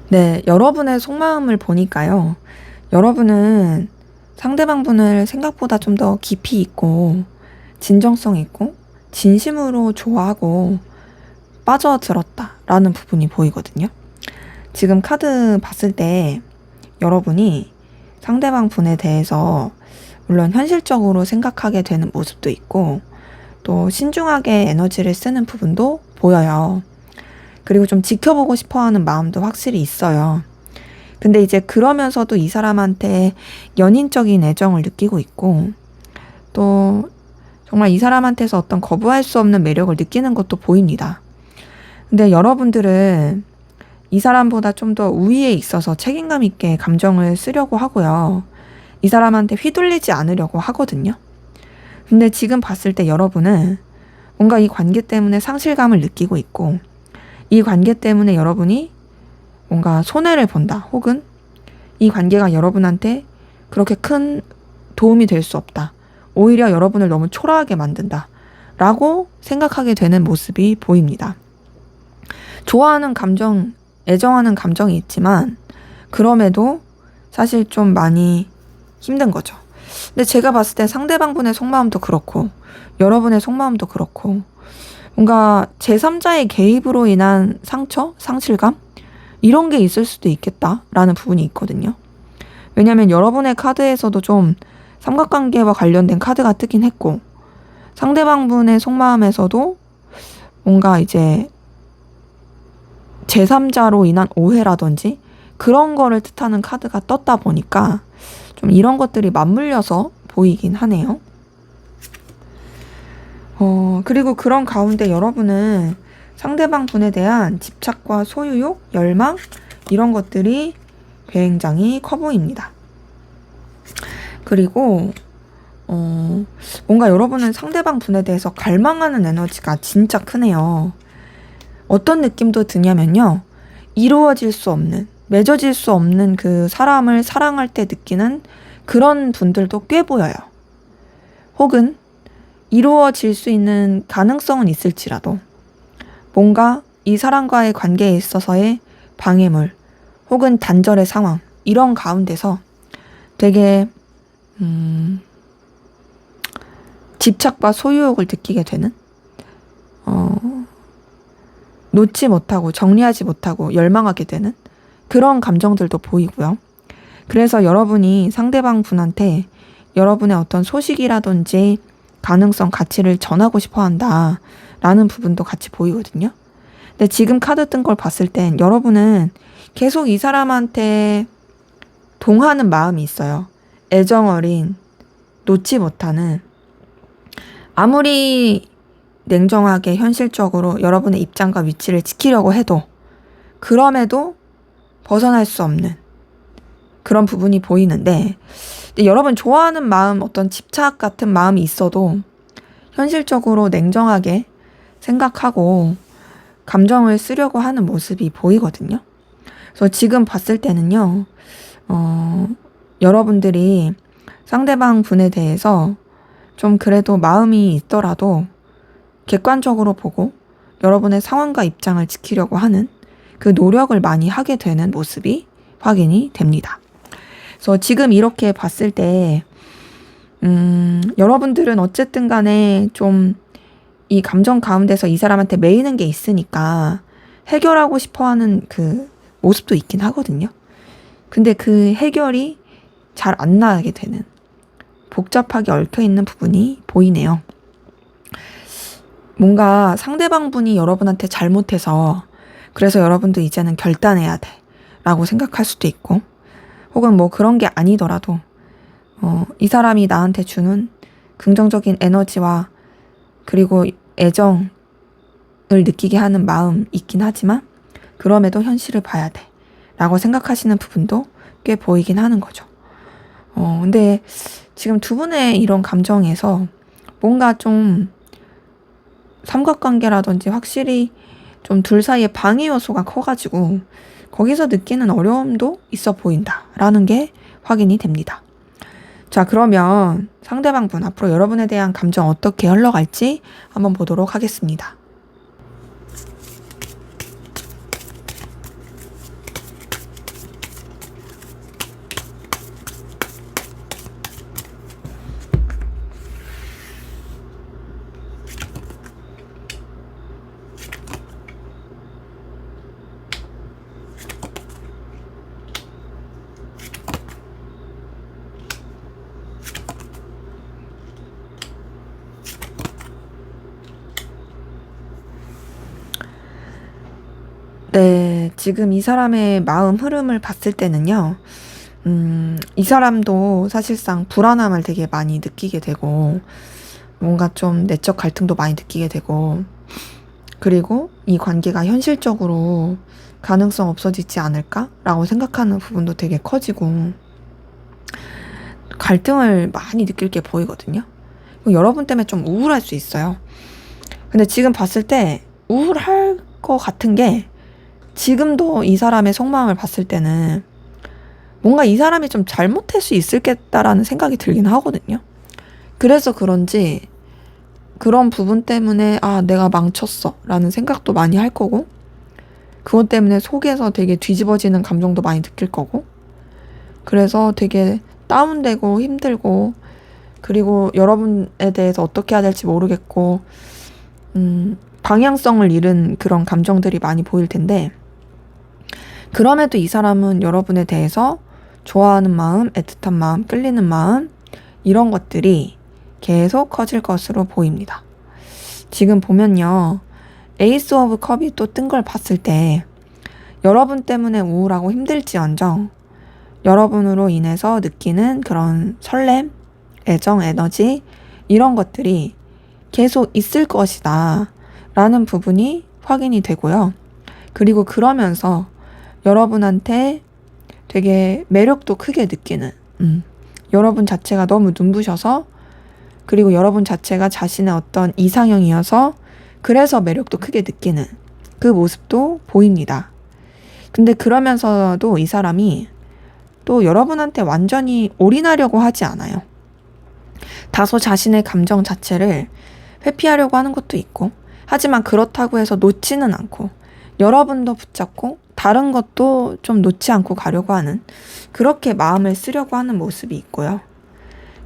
네, 여러분의 속마음을 보니까요, 여러분은 상대방 분을 생각보다 좀 더 깊이 있고 진정성 있고 진심으로 좋아하고 빠져들었다라는 부분이 보이거든요. 지금 카드 봤을 때 여러분이 상대방 분에 대해서 물론 현실적으로 생각하게 되는 모습도 있고, 또 신중하게 에너지를 쓰는 부분도 보여요. 그리고 좀 지켜보고 싶어 하는 마음도 확실히 있어요. 근데 이제 그러면서도 이 사람한테 연인적인 애정을 느끼고 있고, 또 정말 이 사람한테서 어떤 거부할 수 없는 매력을 느끼는 것도 보입니다. 근데 여러분들은 이 사람보다 좀 더 우위에 있어서 책임감 있게 감정을 쓰려고 하고요. 이 사람한테 휘둘리지 않으려고 하거든요. 근데 지금 봤을 때 여러분은 뭔가 이 관계 때문에 상실감을 느끼고 있고, 이 관계 때문에 여러분이 뭔가 손해를 본다, 혹은 이 관계가 여러분한테 그렇게 큰 도움이 될 수 없다, 오히려 여러분을 너무 초라하게 만든다 라고 생각하게 되는 모습이 보입니다. 좋아하는 감정, 애정하는 감정이 있지만 그럼에도 사실 좀 많이 힘든 거죠. 근데 제가 봤을 때 상대방분의 속마음도 그렇고 여러분의 속마음도 그렇고 뭔가 제3자의 개입으로 인한 상처, 상실감? 이런 게 있을 수도 있겠다라는 부분이 있거든요. 왜냐면 여러분의 카드에서도 좀 삼각관계와 관련된 카드가 뜨긴 했고, 상대방분의 속마음에서도 뭔가 이제 제3자로 인한 오해라든지 그런 거를 뜻하는 카드가 떴다 보니까 좀 이런 것들이 맞물려서 보이긴 하네요. 그리고 그런 가운데 여러분은 상대방 분에 대한 집착과 소유욕, 열망 이런 것들이 굉장히 커 보입니다. 그리고 뭔가 여러분은 상대방 분에 대해서 갈망하는 에너지가 진짜 크네요. 어떤 느낌도 드냐면요, 이루어질 수 없는, 맺어질 수 없는 그 사람을 사랑할 때 느끼는 그런 분들도 꽤 보여요. 혹은 이루어질 수 있는 가능성은 있을지라도 뭔가 이 사람과의 관계에 있어서의 방해물 혹은 단절의 상황, 이런 가운데서 되게 집착과 소유욕을 느끼게 되는, 놓지 못하고 정리하지 못하고 열망하게 되는 그런 감정들도 보이고요. 그래서 여러분이 상대방 분한테 여러분의 어떤 소식이라든지 가능성, 가치를 전하고 싶어 한다 라는 부분도 같이 보이거든요. 근데 지금 카드 뜬 걸 봤을 땐 여러분은 계속 이 사람한테 동하는 마음이 있어요. 애정 어린, 놓지 못하는, 아무리 냉정하게 현실적으로 여러분의 입장과 위치를 지키려고 해도 그럼에도 벗어날 수 없는 그런 부분이 보이는데, 여러분 좋아하는 마음, 어떤 집착 같은 마음이 있어도 현실적으로 냉정하게 생각하고 감정을 쓰려고 하는 모습이 보이거든요. 그래서 지금 봤을 때는요, 여러분들이 상대방 분에 대해서 좀 그래도 마음이 있더라도 객관적으로 보고 여러분의 상황과 입장을 지키려고 하는 그 노력을 많이 하게 되는 모습이 확인이 됩니다. 그래서 지금 이렇게 봤을 때 여러분들은 어쨌든 간에 좀 이 감정 가운데서 이 사람한테 매이는 게 있으니까 해결하고 싶어하는 그 모습도 있긴 하거든요. 근데 그 해결이 잘 안 나게 되는, 복잡하게 얽혀있는 부분이 보이네요. 뭔가 상대방 분이 여러분한테 잘못해서 그래서 여러분도 이제는 결단해야 돼 라고 생각할 수도 있고, 혹은 뭐 그런 게 아니더라도 이 사람이 나한테 주는 긍정적인 에너지와 그리고 애정을 느끼게 하는 마음 있긴 하지만 그럼에도 현실을 봐야 돼 라고 생각하시는 부분도 꽤 보이긴 하는 거죠. 근데 지금 두 분의 이런 감정에서 뭔가 좀 삼각관계라든지 확실히 좀 둘 사이에 방해 요소가 커가지고 거기서 느끼는 어려움도 있어 보인다라는 게 확인이 됩니다. 자, 그러면 상대방 분 앞으로 여러분에 대한 감정 어떻게 흘러갈지 한번 보도록 하겠습니다. 네, 지금 이 사람의 마음 흐름을 봤을 때는요, 이 사람도 사실상 불안함을 되게 많이 느끼게 되고, 뭔가 좀 내적 갈등도 많이 느끼게 되고, 그리고 이 관계가 현실적으로 가능성 없어지지 않을까라고 생각하는 부분도 되게 커지고, 갈등을 많이 느낄 게 보이거든요. 여러분 때문에 좀 우울할 수 있어요. 근데 지금 봤을 때 우울할 것 같은 게 지금도 이 사람의 속마음을 봤을 때는 뭔가 이 사람이 좀 잘못할 수 있을겠다라는 생각이 들긴 하거든요. 그래서 그런지 그런 부분 때문에 아, 내가 망쳤어 라는 생각도 많이 할 거고, 그것 때문에 속에서 되게 뒤집어지는 감정도 많이 느낄 거고, 그래서 되게 다운되고 힘들고, 그리고 여러분에 대해서 어떻게 해야 될지 모르겠고, 방향성을 잃은 그런 감정들이 많이 보일 텐데, 그럼에도 이 사람은 여러분에 대해서 좋아하는 마음, 애틋한 마음, 끌리는 마음, 이런 것들이 계속 커질 것으로 보입니다. 지금 보면요, 에이스 오브 컵이 또 뜬 걸 봤을 때 여러분 때문에 우울하고 힘들지언정 여러분으로 인해서 느끼는 그런 설렘, 애정, 에너지, 이런 것들이 계속 있을 것이다 라는 부분이 확인이 되고요. 그리고 그러면서 여러분한테 되게 매력도 크게 느끼는, 여러분 자체가 너무 눈부셔서, 그리고 여러분 자체가 자신의 어떤 이상형이어서 그래서 매력도 크게 느끼는 그 모습도 보입니다. 근데 그러면서도 이 사람이 또 여러분한테 완전히 올인하려고 하지 않아요. 다소 자신의 감정 자체를 회피하려고 하는 것도 있고, 하지만 그렇다고 해서 놓지는 않고 여러분도 붙잡고 다른 것도 좀 놓지 않고 가려고 하는, 그렇게 마음을 쓰려고 하는 모습이 있고요.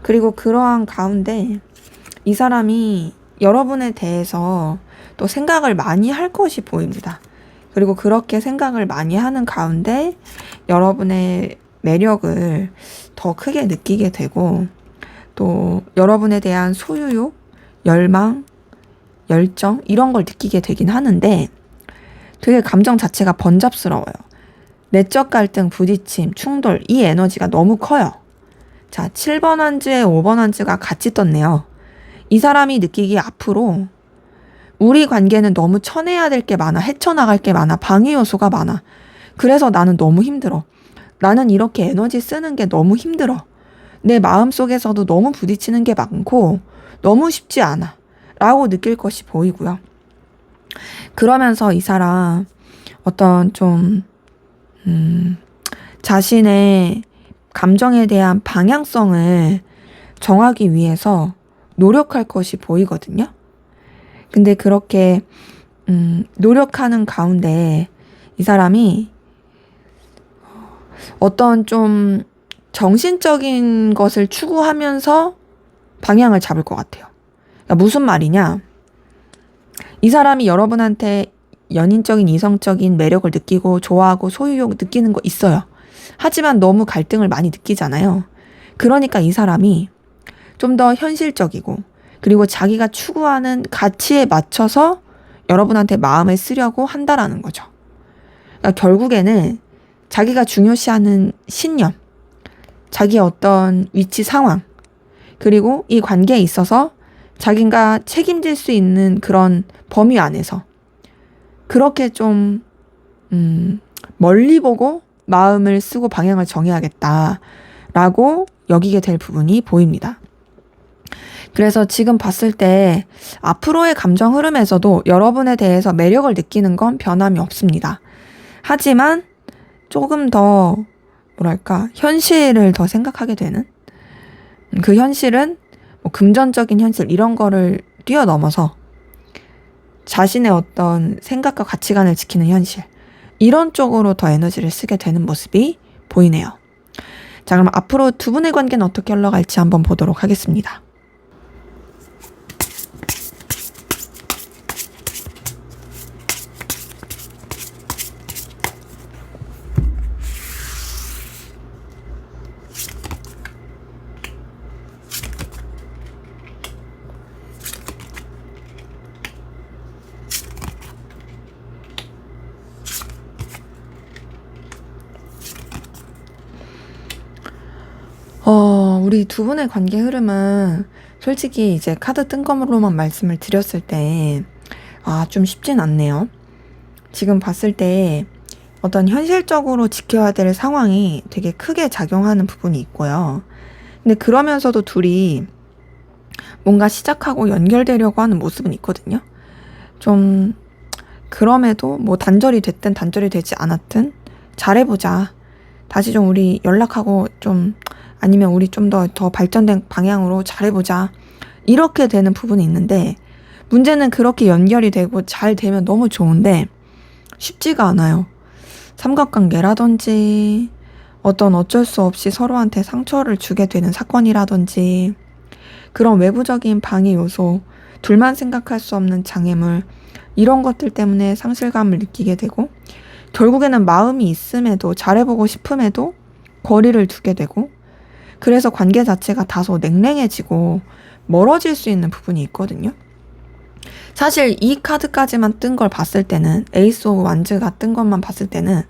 그리고 그러한 가운데 이 사람이 여러분에 대해서 또 생각을 많이 할 것이 보입니다. 그리고 그렇게 생각을 많이 하는 가운데 여러분의 매력을 더 크게 느끼게 되고, 또 여러분에 대한 소유욕, 열망, 열정, 이런 걸 느끼게 되긴 하는데 되게 감정 자체가 번잡스러워요. 내적 갈등, 부딪힘, 충돌, 이 에너지가 너무 커요. 자, 7번 한지에 5번 한지가 같이 떴네요. 이 사람이 느끼기에 앞으로 우리 관계는 너무 쳐내야 될 게 많아, 헤쳐나갈 게 많아, 방해 요소가 많아. 그래서 나는 너무 힘들어. 나는 이렇게 에너지 쓰는 게 너무 힘들어. 내 마음속에서도 너무 부딪히는 게 많고 너무 쉽지 않아 라고 느낄 것이 보이고요. 그러면서 이 사람 어떤 좀 자신의 감정에 대한 방향성을 정하기 위해서 노력할 것이 보이거든요. 근데 그렇게 노력하는 가운데 이 사람이 어떤 좀 정신적인 것을 추구하면서 방향을 잡을 것 같아요. 그러니까 무슨 말이냐? 이 사람이 여러분한테 연인적인, 이성적인 매력을 느끼고 좋아하고 소유욕 느끼는 거 있어요. 하지만 너무 갈등을 많이 느끼잖아요. 그러니까 이 사람이 좀 더 현실적이고, 그리고 자기가 추구하는 가치에 맞춰서 여러분한테 마음을 쓰려고 한다라는 거죠. 그러니까 결국에는 자기가 중요시하는 신념, 자기의 어떤 위치 상황, 그리고 이 관계에 있어서 자기가 책임질 수 있는 그런 범위 안에서 그렇게 좀 멀리 보고 마음을 쓰고 방향을 정해야겠다라고 여기게 될 부분이 보입니다. 그래서 지금 봤을 때 앞으로의 감정 흐름에서도 여러분에 대해서 매력을 느끼는 건 변함이 없습니다. 하지만 조금 더 뭐랄까, 현실을 더 생각하게 되는, 그 현실은 뭐 금전적인 현실 이런 거를 뛰어넘어서 자신의 어떤 생각과 가치관을 지키는 현실, 이런 쪽으로 더 에너지를 쓰게 되는 모습이 보이네요. 자, 그럼 앞으로 두 분의 관계는 어떻게 흘러갈지 한번 보도록 하겠습니다. 우리 두 분의 관계 흐름은 솔직히 이제 카드 뜬 것으로만 말씀을 드렸을 때, 좀 쉽진 않네요. 지금 봤을 때 어떤 현실적으로 지켜야 될 상황이 되게 크게 작용하는 부분이 있고요. 근데 그러면서도 둘이 뭔가 시작하고 연결되려고 하는 모습은 있거든요. 좀 그럼에도 뭐 단절이 됐든 단절이 되지 않았든 잘해보자. 다시 좀 우리 연락하고 좀 아니면 우리 좀 더 발전된 방향으로 잘해보자. 이렇게 되는 부분이 있는데 문제는 그렇게 연결이 되고 잘 되면 너무 좋은데 쉽지가 않아요. 삼각관계라든지 어떤 어쩔 수 없이 서로한테 상처를 주게 되는 사건이라든지 그런 외부적인 방해 요소, 둘만 생각할 수 없는 장애물 이런 것들 때문에 상실감을 느끼게 되고 결국에는 마음이 있음에도 잘해보고 싶음에도 거리를 두게 되고 그래서 관계 자체가 다소 냉랭해지고 멀어질 수 있는 부분이 있거든요. 사실 이 카드까지만 뜬 걸 봤을 때는 에이스 오브 완즈가 뜬 것만 봤을 때는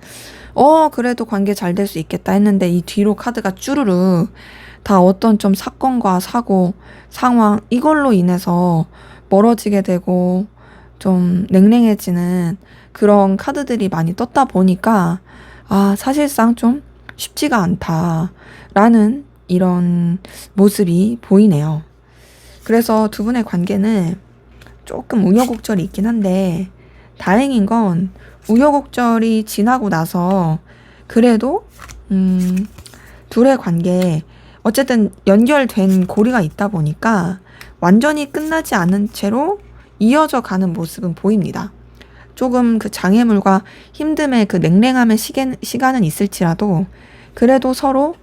그래도 관계 잘 될 수 있겠다 했는데 이 뒤로 카드가 쭈루루 다 어떤 좀 사건과 사고, 상황 이걸로 인해서 멀어지게 되고 좀 냉랭해지는 그런 카드들이 많이 떴다 보니까 사실상 좀 쉽지가 않다라는 이런 모습이 보이네요. 그래서 두 분의 관계는 조금 우여곡절이 있긴 한데 다행인 건 우여곡절이 지나고 나서 그래도 둘의 관계에 어쨌든 연결된 고리가 있다 보니까 완전히 끝나지 않은 채로 이어져 가는 모습은 보입니다. 조금 그 장애물과 힘듦의 그 냉랭함의 시간은 있을지라도 그래도 서로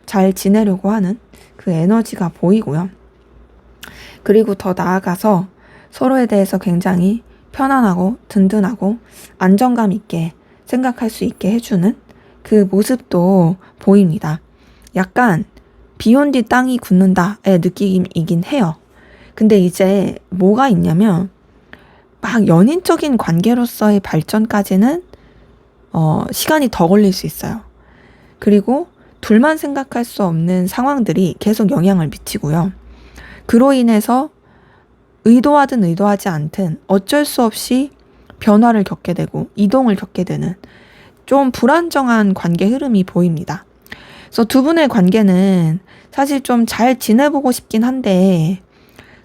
잘 지내려고 하는 그 에너지가 보이고요. 그리고 더 나아가서 서로에 대해서 굉장히 편안하고 든든하고 안정감 있게 생각할 수 있게 해주는 그 모습도 보입니다. 약간 비온 뒤 땅이 굳는다의 느낌이긴 해요. 근데 이제 뭐가 있냐면 막 연인적인 관계로서의 발전까지는 시간이 더 걸릴 수 있어요. 그리고 둘만 생각할 수 없는 상황들이 계속 영향을 미치고요. 그로 인해서 의도하든 의도하지 않든 어쩔 수 없이 변화를 겪게 되고 이동을 겪게 되는 좀 불안정한 관계 흐름이 보입니다. 그래서 두 분의 관계는 사실 좀 잘 지내보고 싶긴 한데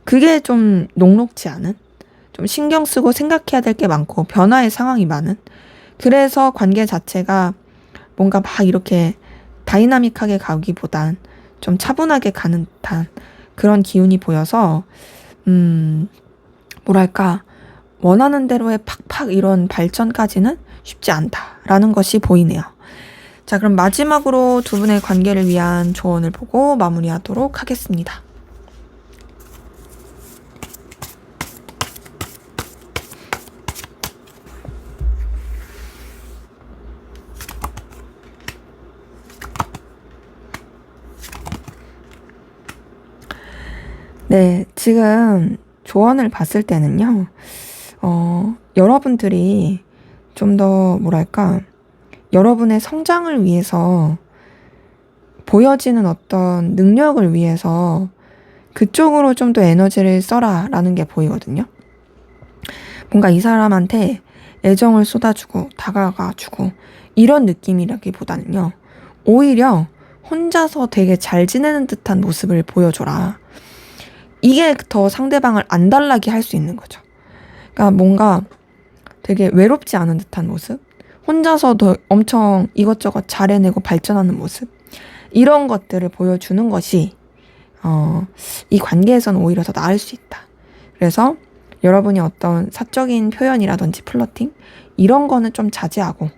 그게 좀 녹록지 않은 좀 신경 쓰고 생각해야 될 게 많고 변화의 상황이 많은 그래서 관계 자체가 뭔가 막 이렇게 다이나믹하게 가기보단 좀 차분하게 가는 듯한 그런 기운이 보여서 뭐랄까 원하는 대로의 팍팍 이런 발전까지는 쉽지 않다라는 것이 보이네요. 자, 그럼 마지막으로 두 분의 관계를 위한 조언을 보고 마무리하도록 하겠습니다. 네, 지금 조언을 봤을 때는요, 여러분들이 좀 더 뭐랄까, 여러분의 성장을 위해서 보여지는 어떤 능력을 위해서 그쪽으로 좀 더 에너지를 써라 라는 게 보이거든요. 뭔가 이 사람한테 애정을 쏟아주고 다가가주고 이런 느낌이라기보다는요. 오히려 혼자서 되게 잘 지내는 듯한 모습을 보여줘라. 이게 더 상대방을 안달나게 할 수 있는 거죠. 그러니까 뭔가 되게 외롭지 않은 듯한 모습, 혼자서도 엄청 이것저것 잘 해내고 발전하는 모습, 이런 것들을 보여주는 것이 이 관계에서는 오히려 더 나을 수 있다. 그래서 여러분이 어떤 사적인 표현이라든지 플러팅 이런 거는 좀 자제하고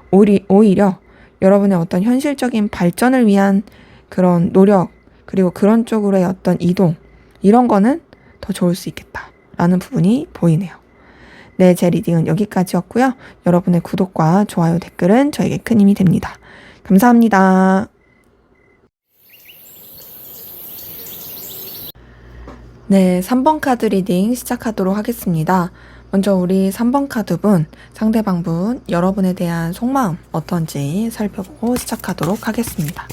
오히려 여러분의 어떤 현실적인 발전을 위한 그런 노력 그리고 그런 쪽으로의 어떤 이동 이런 거는 더 좋을 수 있겠다라는 부분이 보이네요. 네, 제 리딩은 여기까지였고요. 여러분의 구독과 좋아요, 댓글은 저에게 큰 힘이 됩니다. 감사합니다. 네, 3번 카드 리딩 시작하도록 하겠습니다. 먼저 우리 3번 카드분, 상대방분, 여러분에 대한 속마음 어떤지 살펴보고 시작하도록 하겠습니다.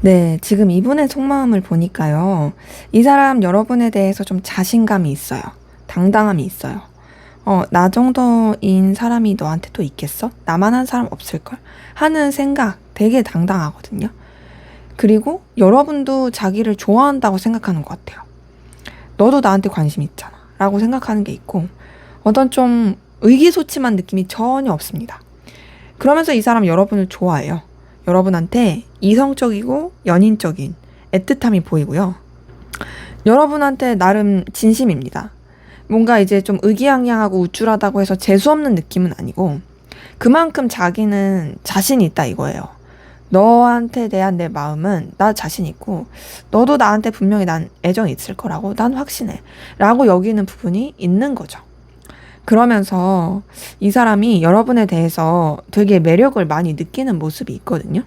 네, 지금 이분의 속마음을 보니까요. 이 사람 여러분에 대해서 좀 자신감이 있어요. 당당함이 있어요. 나 정도인 사람이 너한테 또 있겠어? 나만한 사람 없을걸? 하는 생각 되게 당당하거든요. 그리고 여러분도 자기를 좋아한다고 생각하는 것 같아요. 너도 나한테 관심 있잖아. 라고 생각하는 게 있고, 어떤 좀 의기소침한 느낌이 전혀 없습니다. 그러면서 이 사람 여러분을 좋아해요. 여러분한테 이성적이고 연인적인 애틋함이 보이고요. 여러분한테 나름 진심입니다. 뭔가 이제 좀 의기양양하고 우쭐하다고 해서 재수없는 느낌은 아니고 그만큼 자기는 자신이 있다 이거예요. 너한테 대한 내 마음은 나 자신 있고 너도 나한테 분명히 난 애정이 있을 거라고 난 확신해 라고 여기는 부분이 있는 거죠. 그러면서 이 사람이 여러분에 대해서 되게 매력을 많이 느끼는 모습이 있거든요.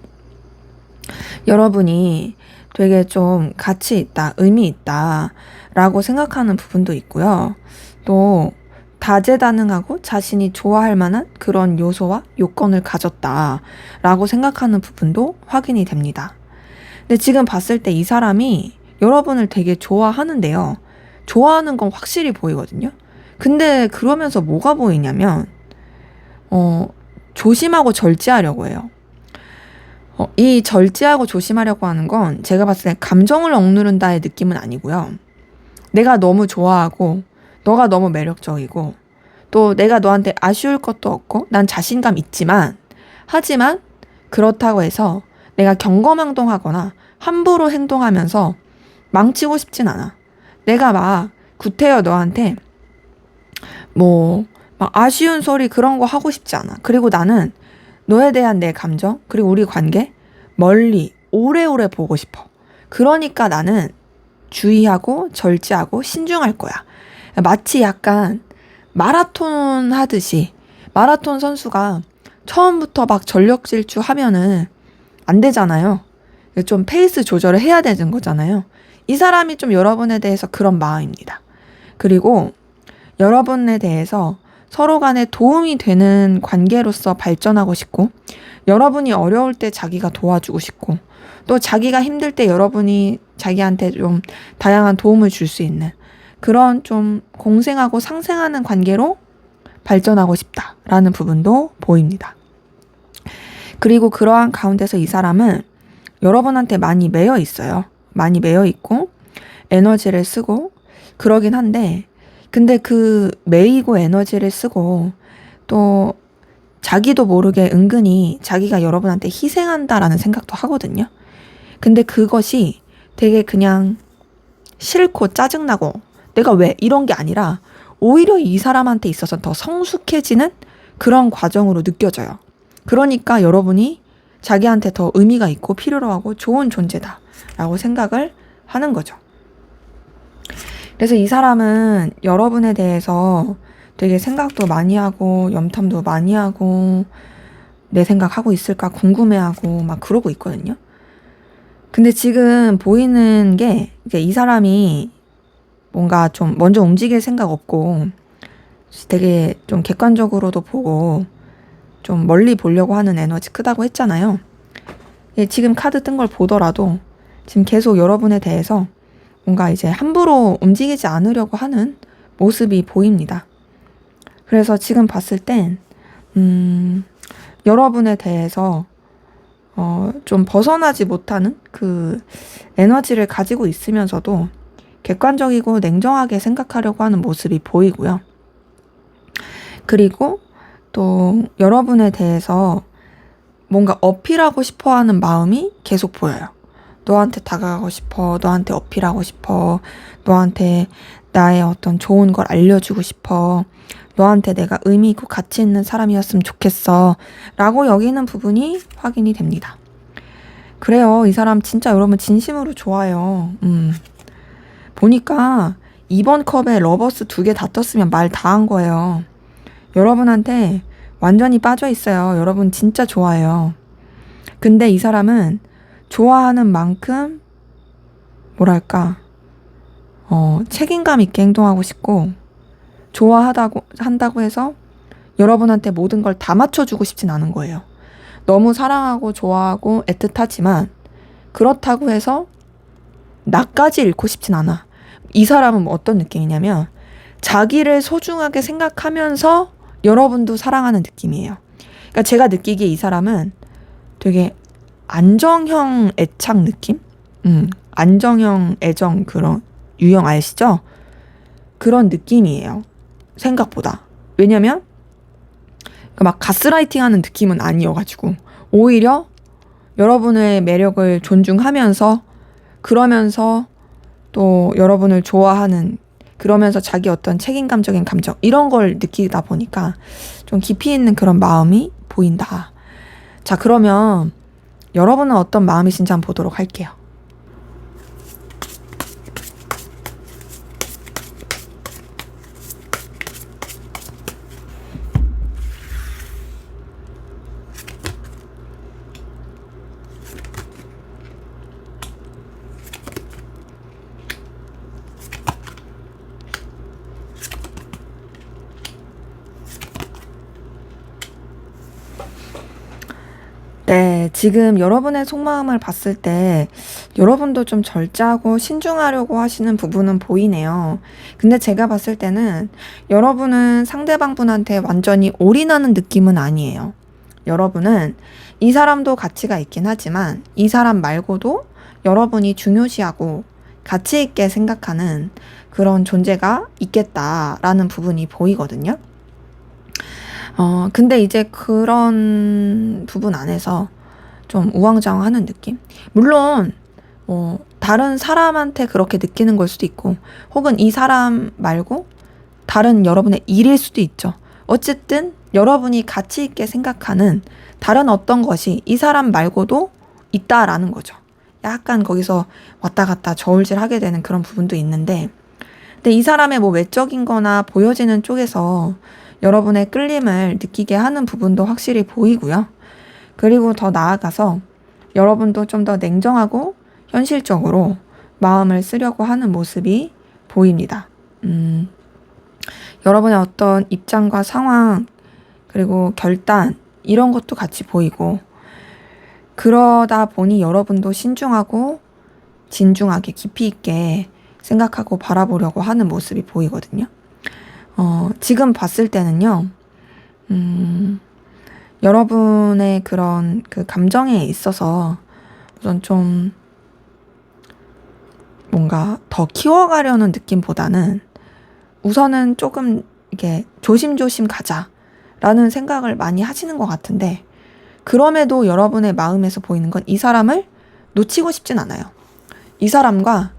여러분이 되게 좀 가치 있다, 의미 있다 라고 생각하는 부분도 있고요. 또 다재다능하고 자신이 좋아할 만한 그런 요소와 요건을 가졌다 라고 생각하는 부분도 확인이 됩니다. 근데 지금 봤을 때 이 사람이 여러분을 되게 좋아하는데요. 좋아하는 건 확실히 보이거든요. 근데 그러면서 뭐가 보이냐면 조심하고 절제하려고 해요. 이 절제하고 조심하려고 하는 건 제가 봤을 때 감정을 억누른다의 느낌은 아니고요. 내가 너무 좋아하고 너가 너무 매력적이고 또 내가 너한테 아쉬울 것도 없고 난 자신감 있지만 하지만 그렇다고 해서 내가 경거망동하거나 함부로 행동하면서 망치고 싶진 않아. 내가 막 구태여 너한테 막 아쉬운 소리 그런 거 하고 싶지 않아. 그리고 나는 너에 대한 내 감정, 그리고 우리 관계 멀리 오래오래 보고 싶어. 그러니까 나는 주의하고 절제하고 신중할 거야. 마치 약간 마라톤 하듯이 마라톤 선수가 처음부터 막 전력 질주하면은 안 되잖아요. 좀 페이스 조절을 해야 되는 거잖아요. 이 사람이 좀 여러분에 대해서 그런 마음입니다. 그리고 여러분에 대해서 서로 간에 도움이 되는 관계로서 발전하고 싶고 여러분이 어려울 때 자기가 도와주고 싶고 또 자기가 힘들 때 여러분이 자기한테 좀 다양한 도움을 줄 수 있는 그런 좀 공생하고 상생하는 관계로 발전하고 싶다라는 부분도 보입니다. 그리고 그러한 가운데서 이 사람은 여러분한테 많이 매여 있어요. 많이 매여 있고 에너지를 쓰고 그러긴 한데 근데 그 매이고 에너지를 쓰고 또 자기도 모르게 은근히 자기가 여러분한테 희생한다라는 생각도 하거든요. 근데 그것이 되게 그냥 싫고 짜증나고 내가 왜 이런 게 아니라 오히려 이 사람한테 있어서 더 성숙해지는 그런 과정으로 느껴져요. 그러니까 여러분이 자기한테 더 의미가 있고 필요로 하고 좋은 존재다라고 생각을 하는 거죠. 그래서 이 사람은 여러분에 대해서 되게 생각도 많이 하고 염탐도 많이 하고 내 생각하고 있을까 궁금해하고 막 그러고 있거든요. 근데 지금 보이는 게 이제 이 사람이 뭔가 좀 먼저 움직일 생각 없고 되게 좀 객관적으로도 보고 좀 멀리 보려고 하는 에너지 크다고 했잖아요. 지금 카드 뜬 걸 보더라도 지금 계속 여러분에 대해서 뭔가 이제 함부로 움직이지 않으려고 하는 모습이 보입니다. 그래서 지금 봤을 땐 여러분에 대해서 좀 벗어나지 못하는 그 에너지를 가지고 있으면서도 객관적이고 냉정하게 생각하려고 하는 모습이 보이고요. 그리고 또 여러분에 대해서 뭔가 어필하고 싶어 하는 마음이 계속 보여요. 너한테 다가가고 싶어, 너한테 어필하고 싶어, 너한테 나의 어떤 좋은 걸 알려주고 싶어, 너한테 내가 의미 있고 가치 있는 사람이었으면 좋겠어 라고 여기는 부분이 확인이 됩니다. 그래요. 이 사람 진짜 여러분 진심으로 좋아요. 보니까 이번 컵에 러버스 2개 다 떴으면 말 다 한 거예요. 여러분한테 완전히 빠져 있어요. 여러분 진짜 좋아해요. 근데 이 사람은 좋아하는 만큼 뭐랄까 책임감 있게 행동하고 싶고 한다고 해서 여러분한테 모든 걸 다 맞춰주고 싶진 않은 거예요. 너무 사랑하고 좋아하고 애틋하지만 그렇다고 해서 나까지 잃고 싶진 않아. 이 사람은 뭐 어떤 느낌이냐면 자기를 소중하게 생각하면서 여러분도 사랑하는 느낌이에요. 그러니까 제가 느끼기에 이 사람은 되게 안정형 애착 느낌? 안정형 애정 그런 유형 아시죠? 그런 느낌이에요. 생각보다. 왜냐면 막 가스라이팅 하는 느낌은 아니어가지고 오히려 여러분의 매력을 존중하면서 그러면서 또 여러분을 좋아하는 그러면서 자기 어떤 책임감적인 감정 이런 걸 느끼다 보니까 좀 깊이 있는 그런 마음이 보인다. 자, 그러면 여러분은 어떤 마음이신지 한번 보도록 할게요. 네, 지금 여러분의 속마음을 봤을 때 여러분도 좀 절제하고 신중하려고 하시는 부분은 보이네요. 근데 제가 봤을 때는 여러분은 상대방 분한테 완전히 올인하는 느낌은 아니에요. 여러분은 이 사람도 가치가 있긴 하지만 이 사람 말고도 여러분이 중요시하고 가치 있게 생각하는 그런 존재가 있겠다라는 부분이 보이거든요. 근데 이제 그런 부분 안에서 좀 우왕좌왕하는 느낌? 물론, 다른 사람한테 그렇게 느끼는 걸 수도 있고, 혹은 이 사람 말고 다른 여러분의 일일 수도 있죠. 어쨌든 여러분이 가치 있게 생각하는 다른 어떤 것이 이 사람 말고도 있다라는 거죠. 약간 거기서 왔다 갔다 저울질 하게 되는 그런 부분도 있는데, 근데 이 사람의 뭐 외적인 거나 보여지는 쪽에서 여러분의 끌림을 느끼게 하는 부분도 확실히 보이고요. 그리고 더 나아가서 여러분도 좀 더 냉정하고 현실적으로 마음을 쓰려고 하는 모습이 보입니다. 여러분의 어떤 입장과 상황, 그리고 결단, 이런 것도 같이 보이고, 그러다 보니 여러분도 신중하고 진중하게 깊이 있게 생각하고 바라보려고 하는 모습이 보이거든요. 지금 봤을 때는요, 여러분의 그런 그 감정에 있어서 우선 좀 뭔가 더 키워가려는 느낌보다는 우선은 조금 이게 조심조심 가자라는 생각을 많이 하시는 것 같은데, 그럼에도 여러분의 마음에서 보이는 건 이 사람을 놓치고 싶진 않아요. 이 사람과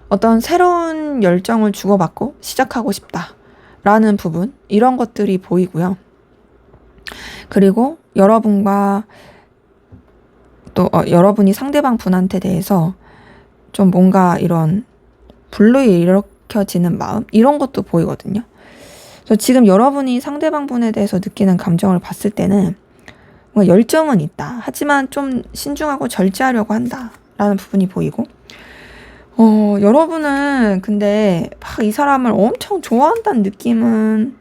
어떤 새로운 열정을 주고받고 시작하고 싶다라는 부분, 이런 것들이 보이고요. 그리고 여러분과 또 여러분이 상대방 분한테 대해서 좀 뭔가 이런 불러일으켜지는 마음, 이런 것도 보이거든요. 그래서 지금 여러분이 상대방 분에 대해서 느끼는 감정을 봤을 때는 뭔가 열정은 있다. 하지만 좀 신중하고 절제하려고 한다라는 부분이 보이고, 여러분은 근데 막 이 사람을 엄청 좋아한다는 느낌은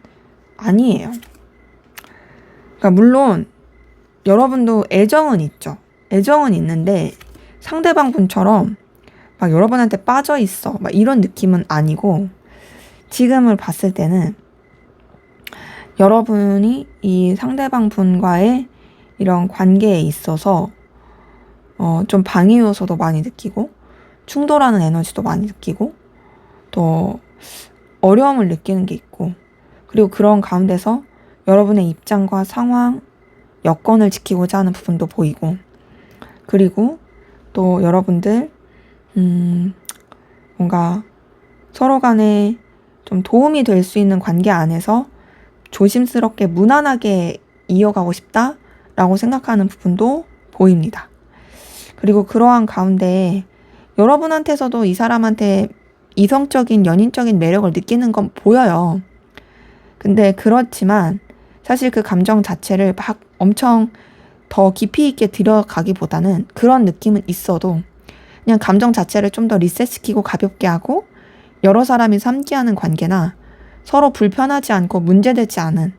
아니에요. 그러니까 물론 여러분도 애정은 있죠. 애정은 있는데 상대방 분처럼 막 여러분한테 빠져 있어 막 이런 느낌은 아니고, 지금을 봤을 때는 여러분이 이 상대방 분과의 이런 관계에 있어서 좀 방해 요소도 많이 느끼고, 충돌하는 에너지도 많이 느끼고, 또 어려움을 느끼는 게 있고, 그리고 그런 가운데서 여러분의 입장과 상황, 여건을 지키고자 하는 부분도 보이고, 그리고 또 여러분들 뭔가 서로 간에 좀 도움이 될 수 있는 관계 안에서 조심스럽게 무난하게 이어가고 싶다라고 생각하는 부분도 보입니다. 그리고 그러한 가운데 여러분한테서도 이 사람한테 이성적인 연인적인 매력을 느끼는 건 보여요. 근데 그렇지만 사실 그 감정 자체를 막 엄청 더 깊이 있게 들어가기보다는 그런 느낌은 있어도 그냥 감정 자체를 좀 더 리셋시키고 가볍게 하고, 여러 사람이 함께하는 관계나 서로 불편하지 않고 문제되지 않은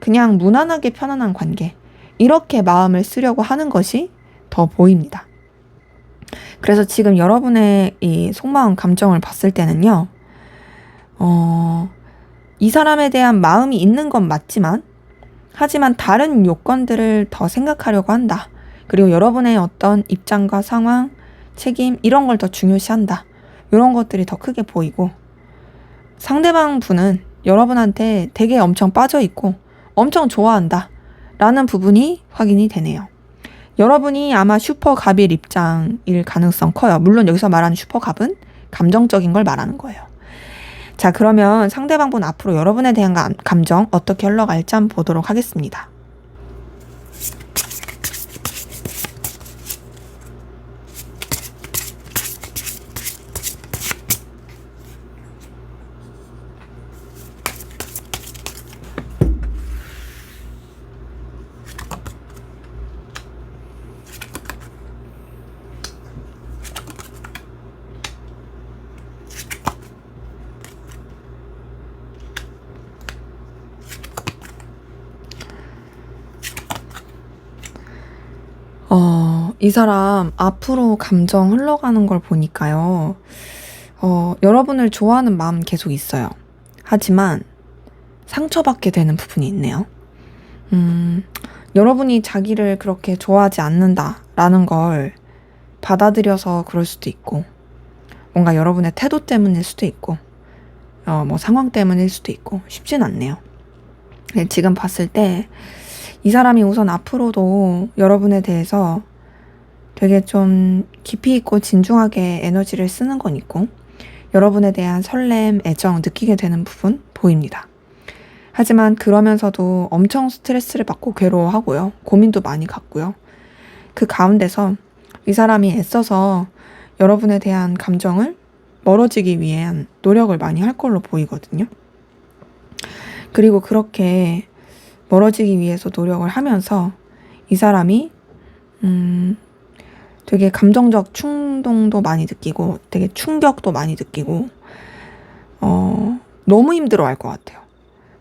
그냥 무난하게 편안한 관계, 이렇게 마음을 쓰려고 하는 것이 더 보입니다. 그래서 지금 여러분의 이 속마음 감정을 봤을 때는요, 이 사람에 대한 마음이 있는 건 맞지만, 하지만 다른 요건들을 더 생각하려고 한다. 그리고 여러분의 어떤 입장과 상황, 책임, 이런 걸 더 중요시한다. 이런 것들이 더 크게 보이고, 상대방 분은 여러분한테 되게 엄청 빠져있고, 엄청 좋아한다. 라는 부분이 확인이 되네요. 여러분이 아마 슈퍼갑일 입장일 가능성 커요. 물론 여기서 말하는 슈퍼갑은 감정적인 걸 말하는 거예요. 자, 그러면 상대방 분 앞으로 여러분에 대한 감정 어떻게 흘러갈지 한번 보도록 하겠습니다. 이 사람 앞으로 감정 흘러가는 걸 보니까요. 여러분을 좋아하는 마음 계속 있어요. 하지만 상처받게 되는 부분이 있네요. 여러분이 자기를 그렇게 좋아하지 않는다라는 걸 받아들여서 그럴 수도 있고, 뭔가 여러분의 태도 때문일 수도 있고, 뭐 상황 때문일 수도 있고, 쉽진 않네요. 지금 봤을 때 이 사람이 우선 앞으로도 여러분에 대해서 되게 좀 깊이 있고 진중하게 에너지를 쓰는 건 있고, 여러분에 대한 설렘, 애정 느끼게 되는 부분 보입니다. 하지만 그러면서도 엄청 스트레스를 받고 괴로워하고요. 고민도 많이 갖고요. 그 가운데서 이 사람이 애써서 여러분에 대한 감정을 멀어지기 위한 노력을 많이 할 걸로 보이거든요. 그리고 그렇게 멀어지기 위해서 노력을 하면서 이 사람이 되게 감정적 충동도 많이 느끼고 되게 충격도 많이 느끼고 너무 힘들어할 것 같아요.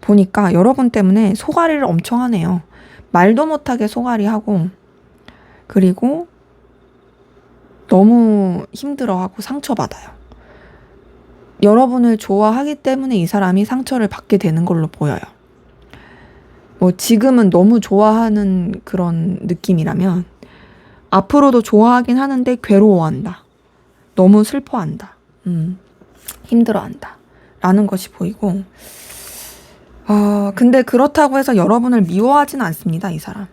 보니까 여러분 때문에 소갈이를 엄청 하네요. 말도 못하게 소갈이하고, 그리고 너무 힘들어하고 상처받아요. 여러분을 좋아하기 때문에 이 사람이 상처를 받게 되는 걸로 보여요. 뭐 지금은 너무 좋아하는 그런 느낌이라면 앞으로도 좋아하긴 하는데 괴로워한다. 너무 슬퍼한다. 힘들어한다. 라는 것이 보이고, 근데 그렇다고 해서 여러분을 미워하진 않습니다, 이 사람.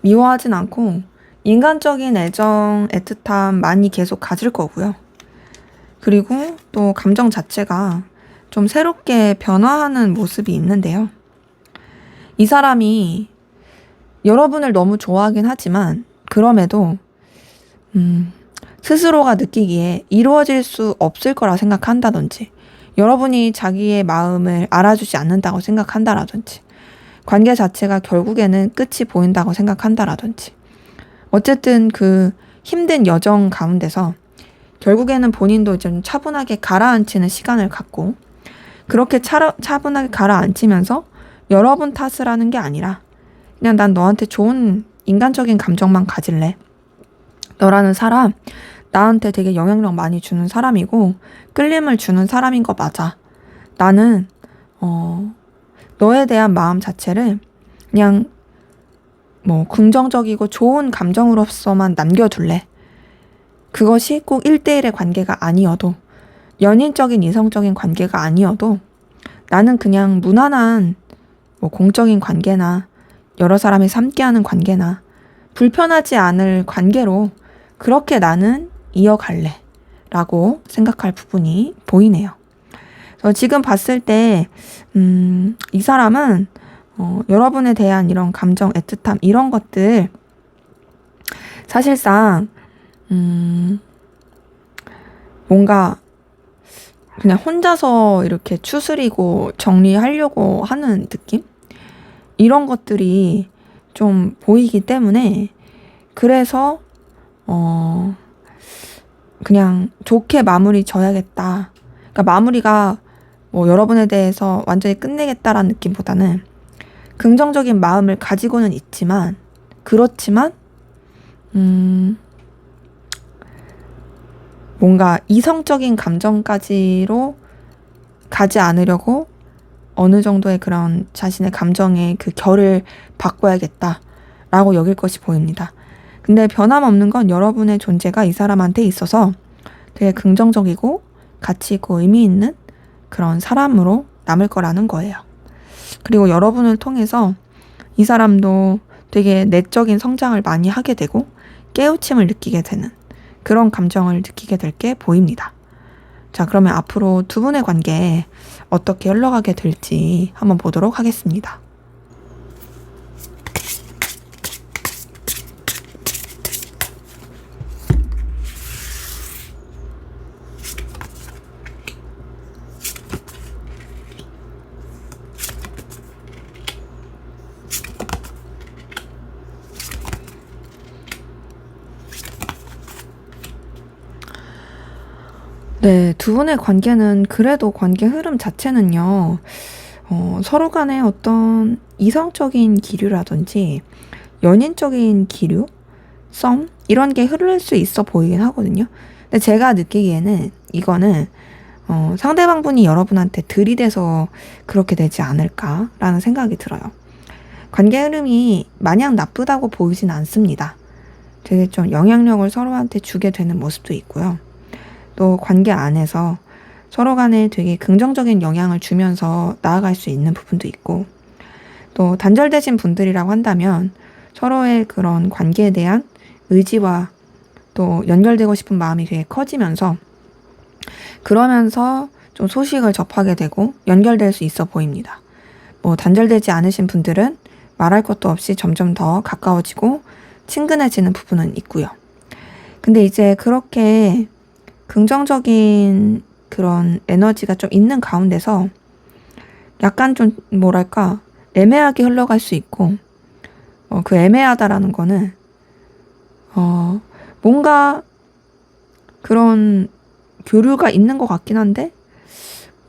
미워하진 않고 인간적인 애정, 애틋함 많이 계속 가질 거고요. 그리고 또 감정 자체가 좀 새롭게 변화하는 모습이 있는데요. 이 사람이 여러분을 너무 좋아하긴 하지만 그럼에도 스스로가 느끼기에 이루어질 수 없을 거라 생각한다든지, 여러분이 자기의 마음을 알아주지 않는다고 생각한다라든지, 관계 자체가 결국에는 끝이 보인다고 생각한다라든지, 어쨌든 그 힘든 여정 가운데서 결국에는 본인도 좀 차분하게 가라앉히는 시간을 갖고, 그렇게 차분하게 가라앉히면서 여러분 탓을 하는 게 아니라 그냥 난 너한테 좋은 인간적인 감정만 가질래. 너라는 사람 나한테 되게 영향력 많이 주는 사람이고 끌림을 주는 사람인 거 맞아. 나는 너에 대한 마음 자체를 그냥 뭐 긍정적이고 좋은 감정으로서만 남겨둘래. 그것이 꼭 1대1의 관계가 아니어도, 연인적인 이성적인 관계가 아니어도, 나는 그냥 무난한 뭐 공적인 관계나 여러 사람이 함께하는 관계나 불편하지 않을 관계로 그렇게 나는 이어갈래 라고 생각할 부분이 보이네요. 그래서 지금 봤을 때 이 사람은 여러분에 대한 이런 감정, 애틋함 이런 것들 사실상 뭔가 그냥 혼자서 이렇게 추스리고 정리하려고 하는 느낌? 이런 것들이 좀 보이기 때문에, 그래서 그냥 좋게 마무리 져야겠다. 그러니까 마무리가 뭐 여러분에 대해서 완전히 끝내겠다라는 느낌보다는 긍정적인 마음을 가지고는 있지만, 그렇지만 뭔가 이성적인 감정까지로 가지 않으려고 어느 정도의 그런 자신의 감정의 그 결을 바꿔야겠다라고 여길 것이 보입니다. 근데 변함없는 건 여러분의 존재가 이 사람한테 있어서 되게 긍정적이고 가치 있고 의미 있는 그런 사람으로 남을 거라는 거예요. 그리고 여러분을 통해서 이 사람도 되게 내적인 성장을 많이 하게 되고 깨우침을 느끼게 되는 그런 감정을 느끼게 될 게 보입니다. 자, 그러면 앞으로 두 분의 관계 어떻게 흘러가게 될지 한번 보도록 하겠습니다. 네, 두 분의 관계는 그래도 관계 흐름 자체는요, 서로 간에 어떤 이성적인 기류라든지 연인적인 기류, 썸 이런 게 흐를 수 있어 보이긴 하거든요. 근데 제가 느끼기에는 이거는 상대방 분이 여러분한테 들이대서 그렇게 되지 않을까라는 생각이 들어요. 관계 흐름이 마냥 나쁘다고 보이진 않습니다. 되게 좀 영향력을 서로한테 주게 되는 모습도 있고요. 또 관계 안에서 서로 간에 되게 긍정적인 영향을 주면서 나아갈 수 있는 부분도 있고, 또 단절되신 분들이라고 한다면 서로의 그런 관계에 대한 의지와 또 연결되고 싶은 마음이 되게 커지면서 그러면서 좀 소식을 접하게 되고 연결될 수 있어 보입니다. 뭐 단절되지 않으신 분들은 말할 것도 없이 점점 더 가까워지고 친근해지는 부분은 있고요. 근데 이제 그렇게 긍정적인 그런 에너지가 좀 있는 가운데서 약간 좀 뭐랄까 애매하게 흘러갈 수 있고, 그 애매하다라는 거는 뭔가 그런 교류가 있는 것 같긴 한데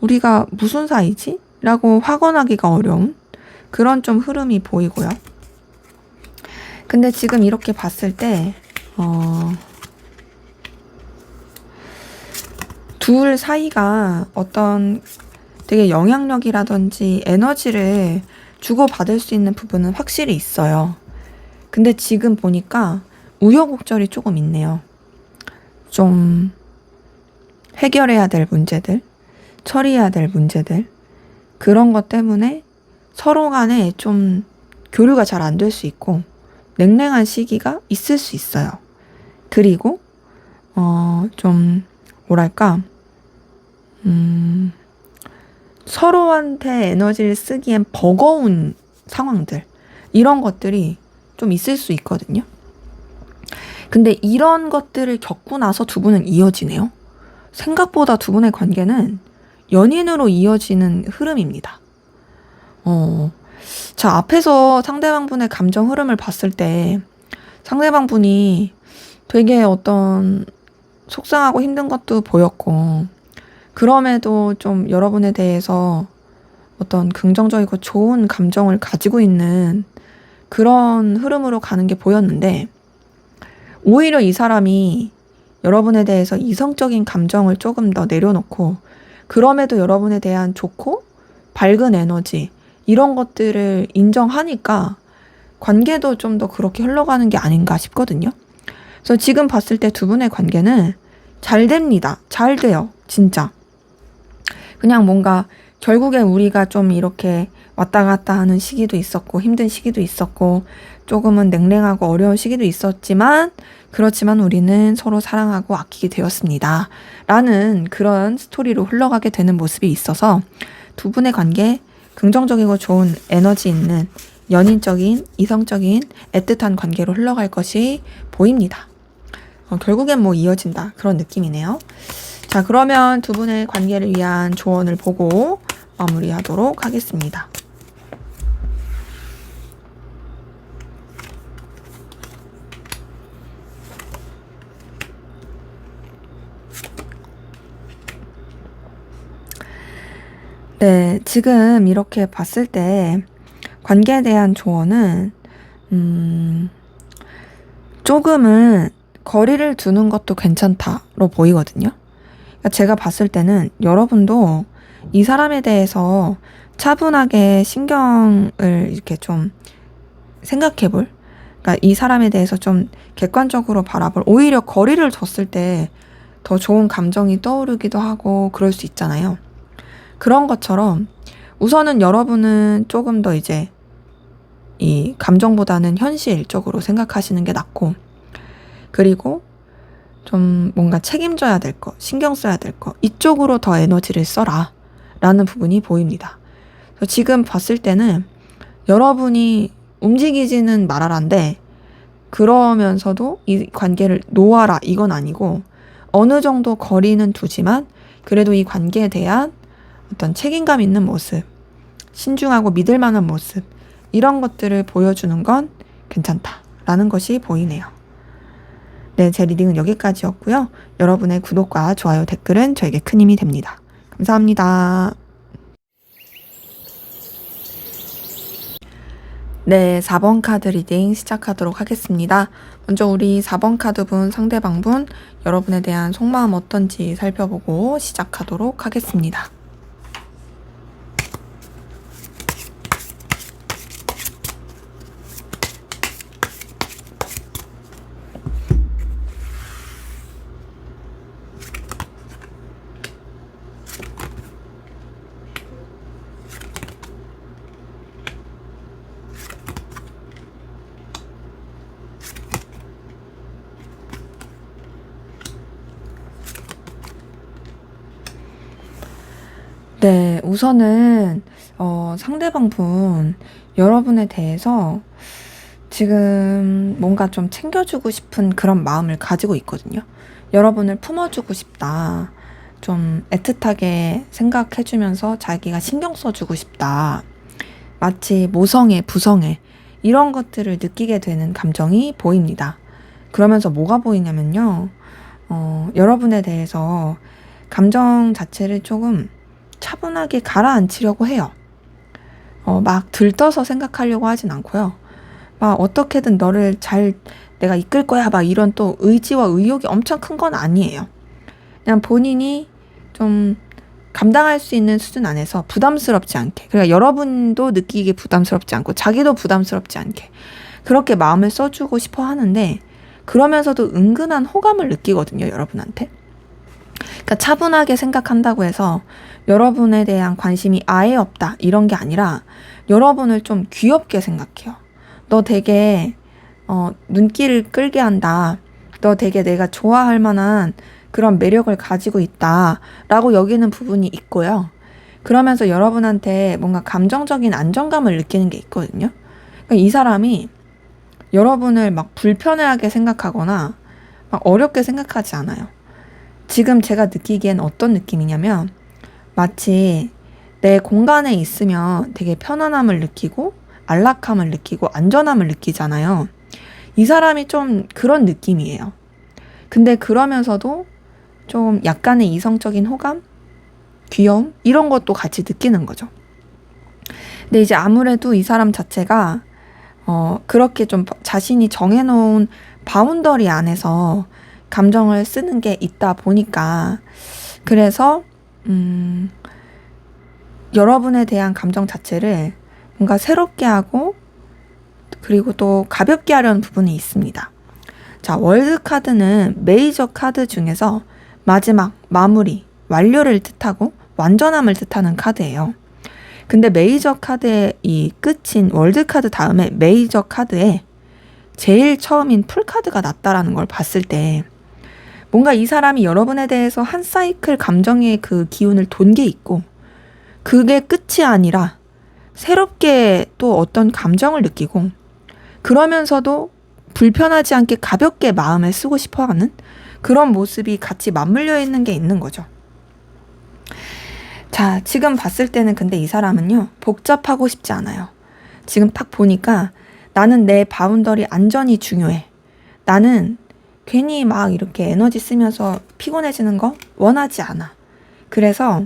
우리가 무슨 사이지? 라고 확언하기가 어려운 그런 좀 흐름이 보이고요. 근데 지금 이렇게 봤을 때 둘 사이가 어떤 되게 영향력이라든지 에너지를 주고받을 수 있는 부분은 확실히 있어요. 근데 지금 보니까 우여곡절이 조금 있네요. 좀 해결해야 될 문제들, 처리해야 될 문제들, 그런 것 때문에 서로 간에 좀 교류가 잘 안 될 수 있고 냉랭한 시기가 있을 수 있어요. 그리고 좀 뭐랄까 서로한테 에너지를 쓰기엔 버거운 상황들, 이런 것들이 좀 있을 수 있거든요. 근데 이런 것들을 겪고 나서 두 분은 이어지네요. 생각보다 두 분의 관계는 연인으로 이어지는 흐름입니다. 자, 앞에서 상대방 분의 감정 흐름을 봤을 때 상대방 분이 되게 어떤 속상하고 힘든 것도 보였고, 그럼에도 좀 여러분에 대해서 어떤 긍정적이고 좋은 감정을 가지고 있는 그런 흐름으로 가는 게 보였는데, 오히려 이 사람이 여러분에 대해서 이성적인 감정을 조금 더 내려놓고 그럼에도 여러분에 대한 좋고 밝은 에너지 이런 것들을 인정하니까 관계도 좀 더 그렇게 흘러가는 게 아닌가 싶거든요. 그래서 지금 봤을 때 두 분의 관계는 잘 됩니다. 잘 돼요. 진짜. 그냥 뭔가 결국에 우리가 좀 이렇게 왔다 갔다 하는 시기도 있었고 힘든 시기도 있었고 조금은 냉랭하고 어려운 시기도 있었지만, 그렇지만 우리는 서로 사랑하고 아끼게 되었습니다. 라는 그런 스토리로 흘러가게 되는 모습이 있어서 두 분의 관계 긍정적이고 좋은 에너지 있는 연인적인 이성적인 애틋한 관계로 흘러갈 것이 보입니다. 결국엔 뭐 이어진다 그런 느낌이네요. 자, 그러면 두 분의 관계를 위한 조언을 보고 마무리하도록 하겠습니다. 네, 지금 이렇게 봤을 때 관계에 대한 조언은 조금은 거리를 두는 것도 괜찮다로 보이거든요. 그러니까 제가 봤을 때는 여러분도 이 사람에 대해서 차분하게 신경을 이렇게 좀 생각해 볼, 그러니까 이 사람에 대해서 좀 객관적으로 바라볼, 오히려 거리를 뒀을 때 더 좋은 감정이 떠오르기도 하고 그럴 수 있잖아요. 그런 것처럼 우선은 여러분은 조금 더 이제 이 감정보다는 현실적으로 생각하시는 게 낫고, 그리고 좀 뭔가 책임져야 될 거, 신경 써야 될 거, 이쪽으로 더 에너지를 써라 라는 부분이 보입니다. 그래서 지금 봤을 때는 여러분이 움직이지는 말아란데, 그러면서도 이 관계를 놓아라 이건 아니고, 어느 정도 거리는 두지만 그래도 이 관계에 대한 어떤 책임감 있는 모습, 신중하고 믿을 만한 모습, 이런 것들을 보여주는 건 괜찮다라는 것이 보이네요. 네, 제 리딩은 여기까지였고요. 여러분의 구독과 좋아요, 댓글은 저에게 큰 힘이 됩니다. 감사합니다. 네, 4번 카드 리딩 시작하도록 하겠습니다. 먼저 우리 4번 카드분, 상대방분, 여러분에 대한 속마음 어떤지 살펴보고 시작하도록 하겠습니다. 네, 우선은 상대방 분, 여러분에 대해서 지금 뭔가 좀 챙겨주고 싶은 그런 마음을 가지고 있거든요. 여러분을 품어주고 싶다. 좀 애틋하게 생각해주면서 자기가 신경 써주고 싶다. 마치 모성애, 부성애 이런 것들을 느끼게 되는 감정이 보입니다. 그러면서 뭐가 보이냐면요. 여러분에 대해서 감정 자체를 조금 차분하게 가라앉히려고 해요. 막 들떠서 생각하려고 하진 않고요. 막 어떻게든 너를 잘 내가 이끌 거야 막 이런 또 의지와 의욕이 엄청 큰 건 아니에요. 그냥 본인이 좀 감당할 수 있는 수준 안에서 부담스럽지 않게, 그러니까 여러분도 느끼기에 부담스럽지 않고 자기도 부담스럽지 않게 그렇게 마음을 써주고 싶어 하는데, 그러면서도 은근한 호감을 느끼거든요, 여러분한테. 그러니까 차분하게 생각한다고 해서 여러분에 대한 관심이 아예 없다 이런 게 아니라 여러분을 좀 귀엽게 생각해요. 너 되게 눈길을 끌게 한다. 너 되게 내가 좋아할 만한 그런 매력을 가지고 있다 라고 여기는 부분이 있고요. 그러면서 여러분한테 뭔가 감정적인 안정감을 느끼는 게 있거든요. 그러니까 이 사람이 여러분을 막 불편해하게 생각하거나 막 어렵게 생각하지 않아요. 지금 제가 느끼기엔 어떤 느낌이냐면, 마치 내 공간에 있으면 되게 편안함을 느끼고 안락함을 느끼고 안전함을 느끼잖아요. 이 사람이 좀 그런 느낌이에요. 근데 그러면서도 좀 약간의 이성적인 호감? 귀여움? 이런 것도 같이 느끼는 거죠. 근데 이제 아무래도 이 사람 자체가 그렇게 좀 자신이 정해놓은 바운더리 안에서 감정을 쓰는 게 있다 보니까, 그래서 여러분에 대한 감정 자체를 뭔가 새롭게 하고 그리고 또 가볍게 하려는 부분이 있습니다. 자, 월드 카드는 메이저 카드 중에서 마지막, 마무리, 완료를 뜻하고 완전함을 뜻하는 카드예요. 근데 메이저 카드의 이 끝인 월드 카드 다음에 메이저 카드에 제일 처음인 풀 카드가 났다라는 걸 봤을 때, 뭔가 이 사람이 여러분에 대해서 한 사이클 감정의 그 기운을 돈 게 있고, 그게 끝이 아니라 새롭게 또 어떤 감정을 느끼고, 그러면서도 불편하지 않게 가볍게 마음을 쓰고 싶어 하는 그런 모습이 같이 맞물려 있는 게 있는 거죠. 자, 지금 봤을 때는 근데 이 사람은요, 복잡하고 싶지 않아요. 지금 딱 보니까 나는 내 바운더리 안전이 중요해. 나는 괜히 막 이렇게 에너지 쓰면서 피곤해지는 거 원하지 않아. 그래서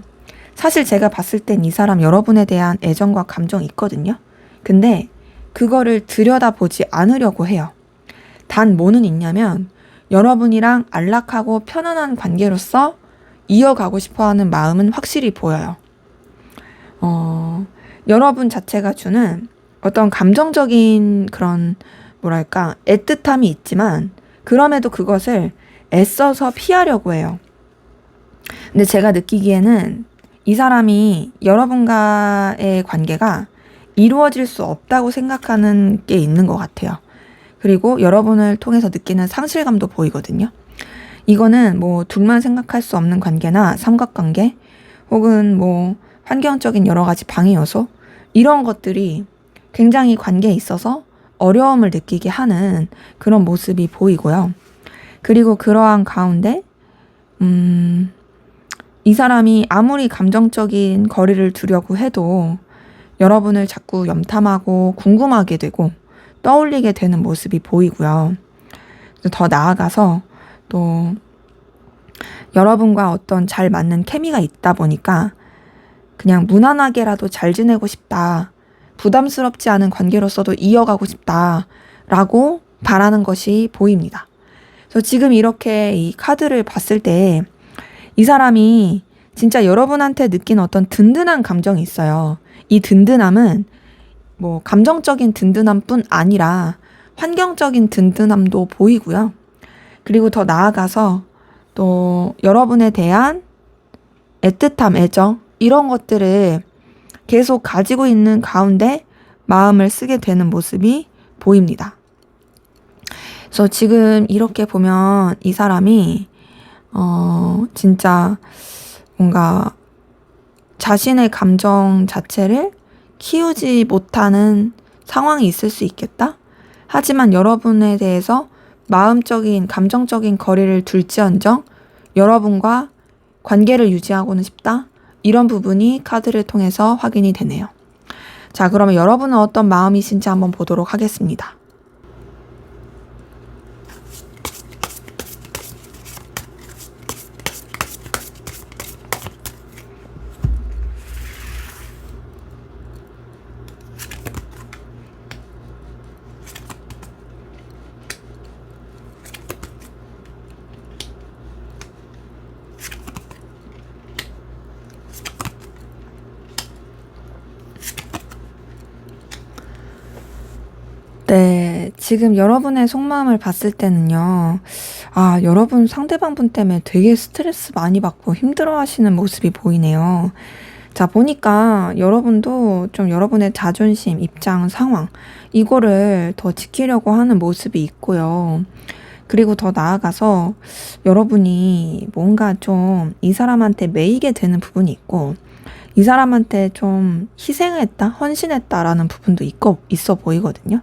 사실 제가 봤을 땐 이 사람 여러분에 대한 애정과 감정이 있거든요. 근데 그거를 들여다보지 않으려고 해요. 단 뭐는 있냐면, 여러분이랑 안락하고 편안한 관계로서 이어가고 싶어 하는 마음은 확실히 보여요. 여러분 자체가 주는 어떤 감정적인 그런 뭐랄까 애틋함이 있지만 그럼에도 그것을 애써서 피하려고 해요. 근데 제가 느끼기에는 이 사람이 여러분과의 관계가 이루어질 수 없다고 생각하는 게 있는 것 같아요. 그리고 여러분을 통해서 느끼는 상실감도 보이거든요. 이거는 뭐 둘만 생각할 수 없는 관계나 삼각관계 혹은 뭐 환경적인 여러 가지 방해 요소 이런 것들이 굉장히 관계에 있어서 어려움을 느끼게 하는 그런 모습이 보이고요. 그리고 그러한 가운데 이 사람이 아무리 감정적인 거리를 두려고 해도 여러분을 자꾸 염탐하고 궁금하게 되고 떠올리게 되는 모습이 보이고요. 더 나아가서 또 여러분과 어떤 잘 맞는 케미가 있다 보니까 그냥 무난하게라도 잘 지내고 싶다. 부담스럽지 않은 관계로서도 이어가고 싶다라고 바라는 것이 보입니다. 그래서 지금 이렇게 이 카드를 봤을 때 이 사람이 진짜 여러분한테 느낀 어떤 든든한 감정이 있어요. 이 든든함은 뭐 감정적인 든든함뿐 아니라 환경적인 든든함도 보이고요. 그리고 더 나아가서 또 여러분에 대한 애틋함, 애정 이런 것들을 계속 가지고 있는 가운데 마음을 쓰게 되는 모습이 보입니다. 그래서 지금 이렇게 보면 이 사람이 진짜 뭔가 자신의 감정 자체를 키우지 못하는 상황이 있을 수 있겠다. 하지만 여러분에 대해서 마음적인, 감정적인 거리를 둘지언정 여러분과 관계를 유지하고는 싶다. 이런 부분이 카드를 통해서 확인이 되네요. 자, 그러면 여러분은 어떤 마음이신지 한번 보도록 하겠습니다. 네, 지금 여러분의 속마음을 봤을 때는요, 여러분 상대방분 때문에 되게 스트레스 많이 받고 힘들어 하시는 모습이 보이네요. 자, 보니까 여러분도 좀 여러분의 자존심, 입장, 상황, 이거를 더 지키려고 하는 모습이 있고요. 그리고 더 나아가서 여러분이 뭔가 좀 이 사람한테 매이게 되는 부분이 있고, 이 사람한테 좀 희생했다, 헌신했다라는 부분도 있어 보이거든요.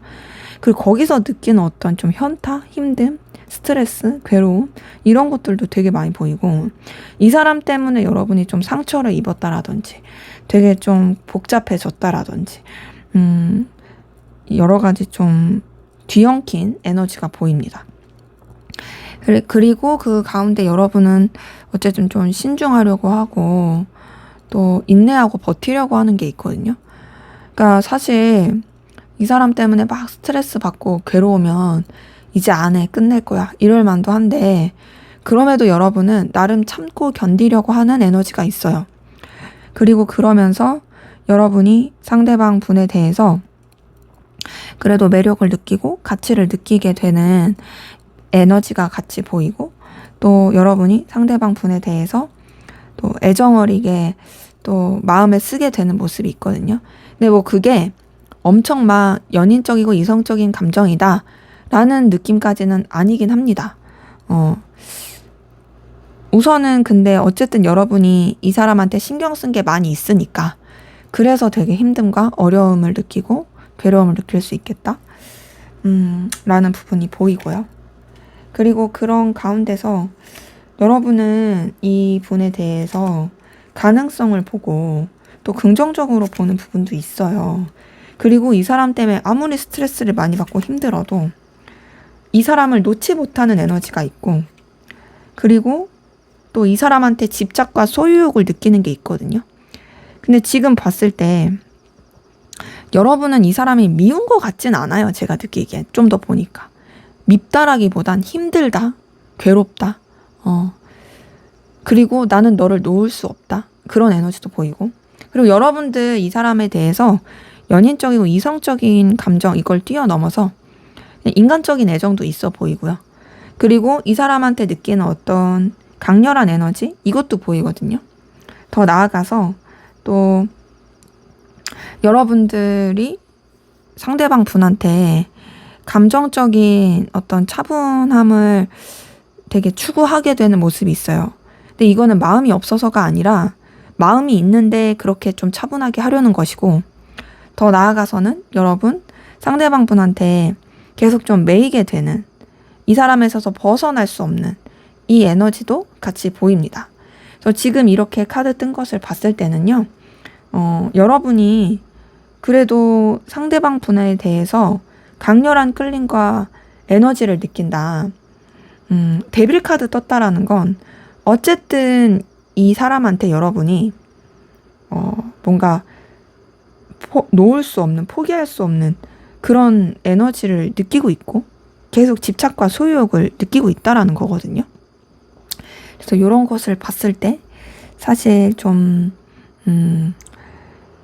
그리고 거기서 느끼는 어떤 좀 현타, 힘듦, 스트레스, 괴로움 이런 것들도 되게 많이 보이고 이 사람 때문에 여러분이 좀 상처를 입었다라든지 되게 좀 복잡해졌다라든지 여러 가지 좀 뒤엉킨 에너지가 보입니다. 그리고 그 가운데 여러분은 어쨌든 좀 신중하려고 하고 또 인내하고 버티려고 하는 게 있거든요. 그러니까 사실 이 사람 때문에 막 스트레스 받고 괴로우면 이제 안 해, 끝낼 거야 이럴 만도 한데 그럼에도 여러분은 나름 참고 견디려고 하는 에너지가 있어요. 그리고 그러면서 여러분이 상대방 분에 대해서 그래도 매력을 느끼고 가치를 느끼게 되는 에너지가 같이 보이고 또 여러분이 상대방 분에 대해서 또 애정어리게 또 마음에 쓰게 되는 모습이 있거든요. 근데 뭐 그게 엄청 막 연인적이고 이성적인 감정이다 라는 느낌까지는 아니긴 합니다. 우선은 근데 어쨌든 여러분이 이 사람한테 신경 쓴 게 많이 있으니까 그래서 되게 힘듦과 어려움을 느끼고 괴로움을 느낄 수 있겠다 라는 부분이 보이고요. 그리고 그런 가운데서 여러분은 이 분에 대해서 가능성을 보고 또 긍정적으로 보는 부분도 있어요. 그리고 이 사람 때문에 아무리 스트레스를 많이 받고 힘들어도 이 사람을 놓지 못하는 에너지가 있고 그리고 또 이 사람한테 집착과 소유욕을 느끼는 게 있거든요. 근데 지금 봤을 때 여러분은 이 사람이 미운 것 같진 않아요. 제가 느끼기엔 좀 더 보니까 밉다라기보단 힘들다 괴롭다. 그리고 나는 너를 놓을 수 없다. 그런 에너지도 보이고. 그리고 여러분들 이 사람에 대해서 연인적이고 이성적인 감정 이걸 뛰어넘어서 인간적인 애정도 있어 보이고요. 그리고 이 사람한테 느끼는 어떤 강렬한 에너지 이것도 보이거든요. 더 나아가서 또 여러분들이 상대방 분한테 감정적인 어떤 차분함을 되게 추구하게 되는 모습이 있어요. 근데 이거는 마음이 없어서가 아니라 마음이 있는데 그렇게 좀 차분하게 하려는 것이고, 더 나아가서는 여러분 상대방 분한테 계속 좀 매이게 되는, 이 사람에서 벗어날 수 없는 이 에너지도 같이 보입니다. 그래서 지금 이렇게 카드 뜬 것을 봤을 때는요, 여러분이 그래도 상대방 분에 대해서 강렬한 끌림과 에너지를 느낀다. 데빌 카드 떴다라는 건 어쨌든 이 사람한테 여러분이 뭔가 놓을 수 없는, 포기할 수 없는 그런 에너지를 느끼고 있고 계속 집착과 소유욕을 느끼고 있다라는 거거든요. 그래서 이런 것을 봤을 때 사실 좀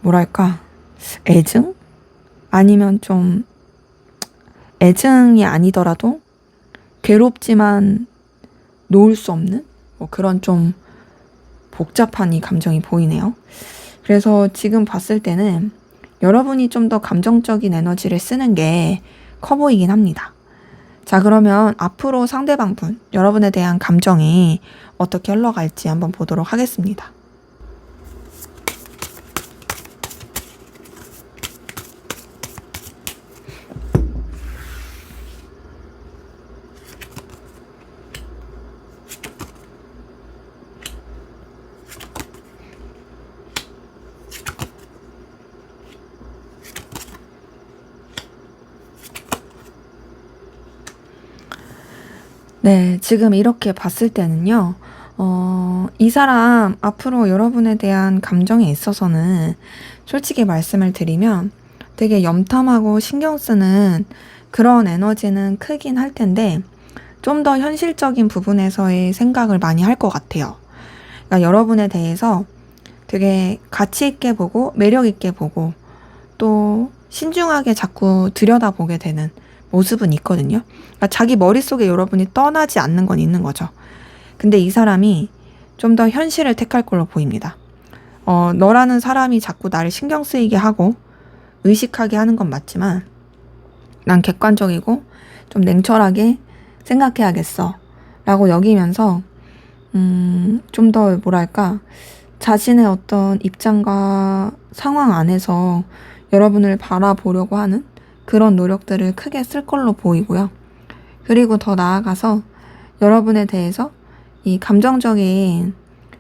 뭐랄까, 애증? 아니면 좀 애증이 아니더라도 괴롭지만 놓을 수 없는 뭐 그런 좀 복잡한 이 감정이 보이네요. 그래서 지금 봤을 때는 여러분이 좀 더 감정적인 에너지를 쓰는 게 커 보이긴 합니다. 자, 그러면 앞으로 상대방 분, 여러분에 대한 감정이 어떻게 흘러갈지 한번 보도록 하겠습니다. 네, 지금 이렇게 봤을 때는요, 이 사람 앞으로 여러분에 대한 감정에 있어서는 솔직히 말씀을 드리면 되게 염탐하고 신경 쓰는 그런 에너지는 크긴 할 텐데 좀 더 현실적인 부분에서의 생각을 많이 할 것 같아요. 그러니까 여러분에 대해서 되게 가치 있게 보고 매력 있게 보고 또 신중하게 자꾸 들여다보게 되는 모습은 있거든요. 그러니까 자기 머릿속에 여러분이 떠나지 않는 건 있는 거죠. 근데 이 사람이 좀 더 현실을 택할 걸로 보입니다. 너라는 사람이 자꾸 나를 신경 쓰이게 하고 의식하게 하는 건 맞지만 난 객관적이고 좀 냉철하게 생각해야겠어 라고 여기면서 좀 더 뭐랄까, 자신의 어떤 입장과 상황 안에서 여러분을 바라보려고 하는 그런 노력들을 크게 쓸 걸로 보이고요. 그리고 더 나아가서 여러분에 대해서 이 감정적인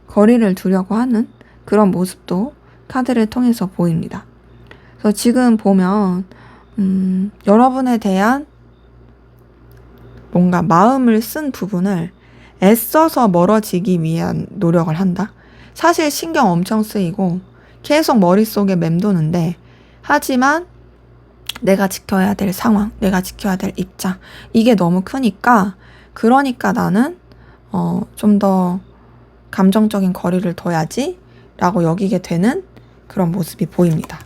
거리를 두려고 하는 그런 모습도 카드를 통해서 보입니다. 그래서 지금 보면 여러분에 대한 뭔가 마음을 쓴 부분을 애써서 멀어지기 위한 노력을 한다. 사실 신경 엄청 쓰이고 계속 머릿속에 맴도는데, 하지만 내가 지켜야 될 상황, 내가 지켜야 될 입장, 이게 너무 크니까, 그러니까 나는 좀 더 감정적인 거리를 둬야지 라고 여기게 되는 그런 모습이 보입니다.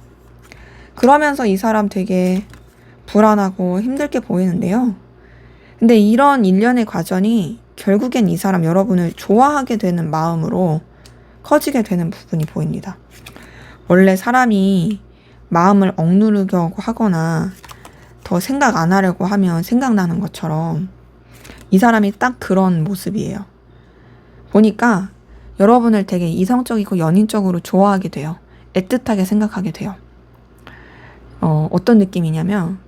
그러면서 이 사람 되게 불안하고 힘들게 보이는데요. 근데 이런 일련의 과정이 결국엔 이 사람 여러분을 좋아하게 되는 마음으로 커지게 되는 부분이 보입니다. 원래 사람이 마음을 억누르려고 하거나 더 생각 안 하려고 하면 생각나는 것처럼 이 사람이 딱 그런 모습이에요. 보니까 여러분을 되게 이성적이고 연인적으로 좋아하게 돼요. 애틋하게 생각하게 돼요. 어떤 느낌이냐면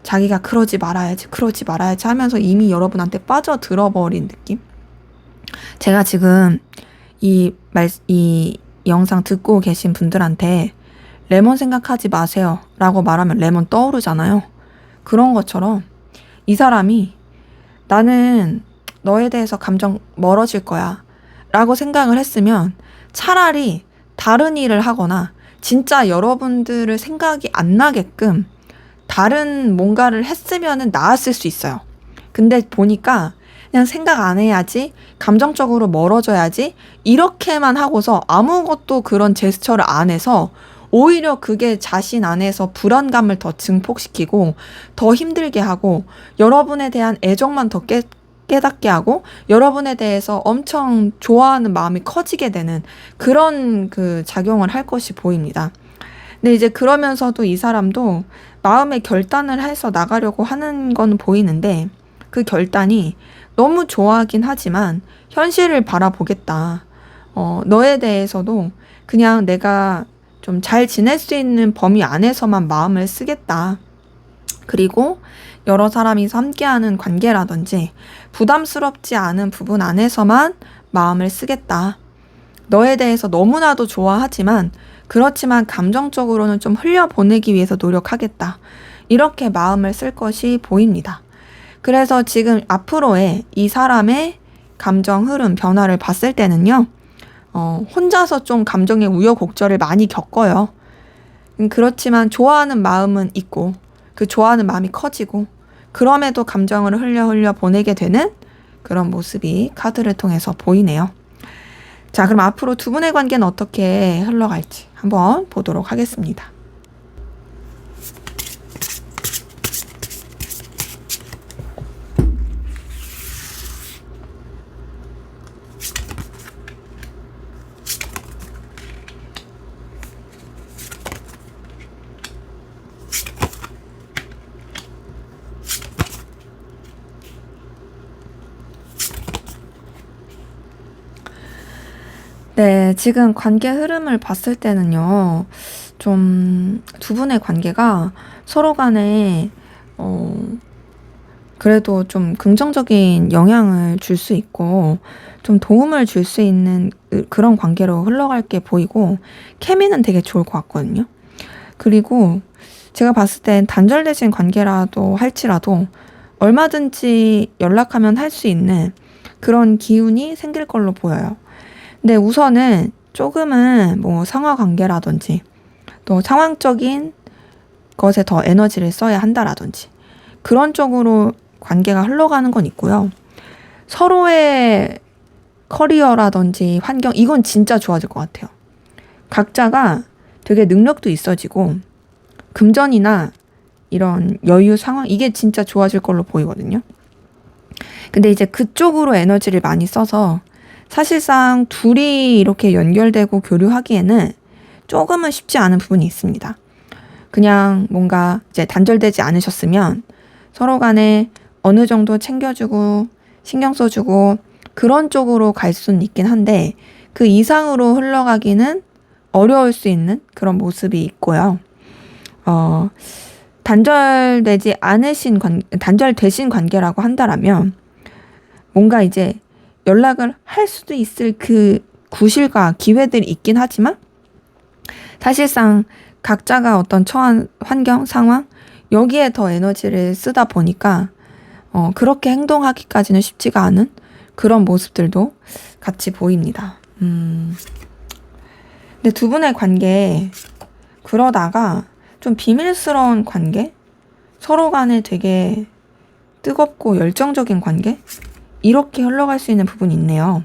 자기가 그러지 말아야지 하면서 이미 여러분한테 빠져들어버린 느낌? 제가 지금 이 영상 듣고 계신 분들한테 레몬 생각하지 마세요 라고 말하면 레몬 떠오르잖아요. 그런 것처럼 이 사람이 나는 너에 대해서 감정 멀어질 거야 라고 생각을 했으면 차라리 다른 일을 하거나 진짜 여러분들을 생각이 안 나게끔 다른 뭔가를 했으면 나았을 수 있어요. 근데 보니까 그냥 생각 안 해야지, 감정적으로 멀어져야지, 이렇게만 하고서 아무것도 그런 제스처를 안 해서 오히려 그게 자신 안에서 불안감을 더 증폭시키고 더 힘들게 하고 여러분에 대한 애정만 더 깨닫게 하고 여러분에 대해서 엄청 좋아하는 마음이 커지게 되는 그런 그 작용을 할 것이 보입니다. 근데 이제 그러면서도 이 사람도 마음의 결단을 해서 나가려고 하는 건 보이는데 그 결단이 너무 좋아하긴 하지만 현실을 바라보겠다. 너에 대해서도 그냥 내가 좀 잘 지낼 수 있는 범위 안에서만 마음을 쓰겠다. 그리고 여러 사람이 함께하는 관계라든지 부담스럽지 않은 부분 안에서만 마음을 쓰겠다. 너에 대해서 너무나도 좋아하지만 그렇지만 감정적으로는 좀 흘려보내기 위해서 노력하겠다. 이렇게 마음을 쓸 것이 보입니다. 그래서 지금 앞으로의 이 사람의 감정 흐름 변화를 봤을 때는요. 혼자서 좀 감정의 우여곡절을 많이 겪어요. 그렇지만 좋아하는 마음은 있고 그 좋아하는 마음이 커지고 그럼에도 감정을 흘려 보내게 되는 그런 모습이 카드를 통해서 보이네요. 자, 그럼 앞으로 두 분의 관계는 어떻게 흘러갈지 한번 보도록 하겠습니다. 네, 지금 관계 흐름을 봤을 때는요, 좀 두 분의 관계가 서로 간에, 그래도 좀 긍정적인 영향을 줄 수 있고, 좀 도움을 줄 수 있는 그런 관계로 흘러갈 게 보이고, 케미는 되게 좋을 것 같거든요. 그리고 제가 봤을 땐 단절되신 관계라도 할지라도 얼마든지 연락하면 할 수 있는 그런 기운이 생길 걸로 보여요. 근데 우선은 조금은 뭐 상하 관계라든지 또 상황적인 것에 더 에너지를 써야 한다라든지 그런 쪽으로 관계가 흘러가는 건 있고요. 서로의 커리어라든지 환경 이건 진짜 좋아질 것 같아요. 각자가 되게 능력도 있어지고 금전이나 이런 여유 상황 이게 진짜 좋아질 걸로 보이거든요. 근데 이제 그쪽으로 에너지를 많이 써서 사실상 둘이 이렇게 연결되고 교류하기에는 조금은 쉽지 않은 부분이 있습니다. 그냥 뭔가 이제 단절되지 않으셨으면 서로 간에 어느 정도 챙겨주고 신경 써주고 그런 쪽으로 갈 수는 있긴 한데 그 이상으로 흘러가기는 어려울 수 있는 그런 모습이 있고요. 단절되신 관계라고 한다라면 뭔가 이제 연락을 할 수도 있을 그 구실과 기회들이 있긴 하지만 사실상 각자가 어떤 처한 환경, 상황 여기에 더 에너지를 쓰다 보니까 그렇게 행동하기까지는 쉽지가 않은 그런 모습들도 같이 보입니다. 근데 두 분의 관계 그러다가 좀 비밀스러운 관계? 서로 간에 되게 뜨겁고 열정적인 관계? 이렇게 흘러갈 수 있는 부분이 있네요.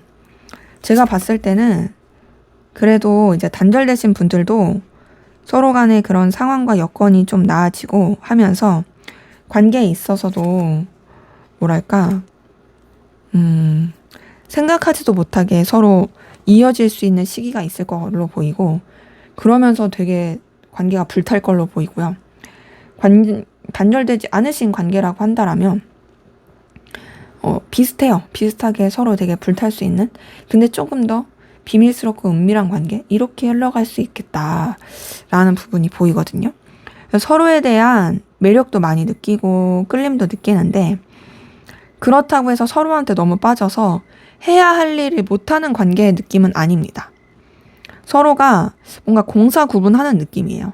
제가 봤을 때는 그래도 이제 단절되신 분들도 서로 간의 그런 상황과 여건이 좀 나아지고 하면서 관계에 있어서도 뭐랄까, 생각하지도 못하게 서로 이어질 수 있는 시기가 있을 걸로 보이고 그러면서 되게 관계가 불탈 걸로 보이고요. 단절되지 않으신 관계라고 한다라면 비슷해요. 비슷하게 서로 되게 불탈 수 있는 근데 조금 더 비밀스럽고 은밀한 관계 이렇게 흘러갈 수 있겠다라는 부분이 보이거든요. 서로에 대한 매력도 많이 느끼고 끌림도 느끼는데 그렇다고 해서 서로한테 너무 빠져서 해야 할 일을 못하는 관계의 느낌은 아닙니다. 서로가 뭔가 공사구분하는 느낌이에요.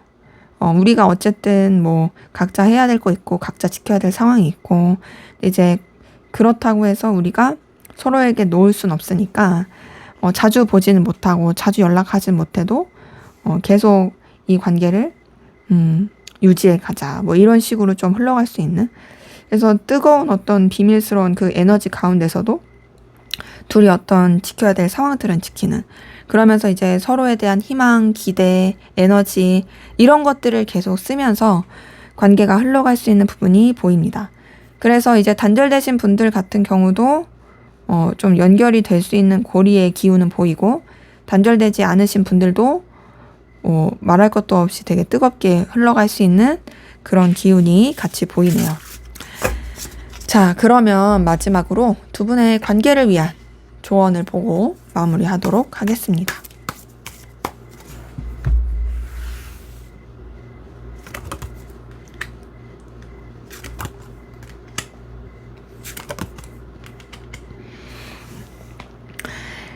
우리가 어쨌든 뭐 각자 해야 될 거 있고 각자 지켜야 될 상황이 있고 이제 그렇다고 해서 우리가 서로에게 놓을 순 없으니까 자주 보지는 못하고 자주 연락하진 못해도 계속 이 관계를 유지해 가자 뭐 이런 식으로 좀 흘러갈 수 있는 그래서 뜨거운 어떤 비밀스러운 그 에너지 가운데서도 둘이 어떤 지켜야 될 상황들은 지키는, 그러면서 이제 서로에 대한 희망, 기대, 에너지 이런 것들을 계속 쓰면서 관계가 흘러갈 수 있는 부분이 보입니다. 그래서 이제 단절되신 분들 같은 경우도 좀 연결이 될 수 있는 고리의 기운은 보이고, 단절되지 않으신 분들도 말할 것도 없이 되게 뜨겁게 흘러갈 수 있는 그런 기운이 같이 보이네요. 자, 그러면 마지막으로 두 분의 관계를 위한 조언을 보고 마무리하도록 하겠습니다.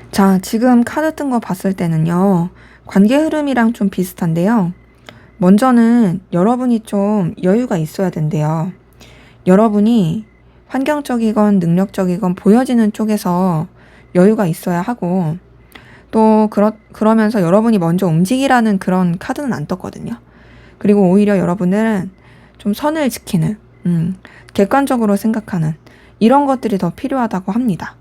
자, 지금 카드 뜬 거 봤을 때는요, 관계 흐름이랑 좀 비슷한데요. 먼저는 여러분이 좀 여유가 있어야 된대요. 여러분이 환경적이건 능력적이건 보여지는 쪽에서 여유가 있어야 하고, 또 그러면서 여러분이 먼저 움직이라는 그런 카드는 안 떴거든요. 그리고 오히려 여러분은 좀 선을 지키는, 객관적으로 생각하는 이런 것들이 더 필요하다고 합니다.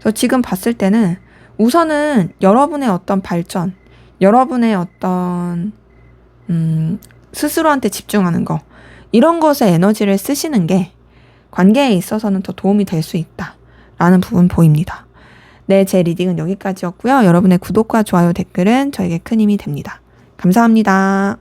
그래서 지금 봤을 때는 우선은 여러분의 어떤 발전, 여러분의 어떤 스스로한테 집중하는 거, 이런 것에 에너지를 쓰시는 게 관계에 있어서는 더 도움이 될 수 있다라는 부분 보입니다. 네, 제 리딩은 여기까지였고요. 여러분의 구독과 좋아요, 댓글은 저에게 큰 힘이 됩니다. 감사합니다.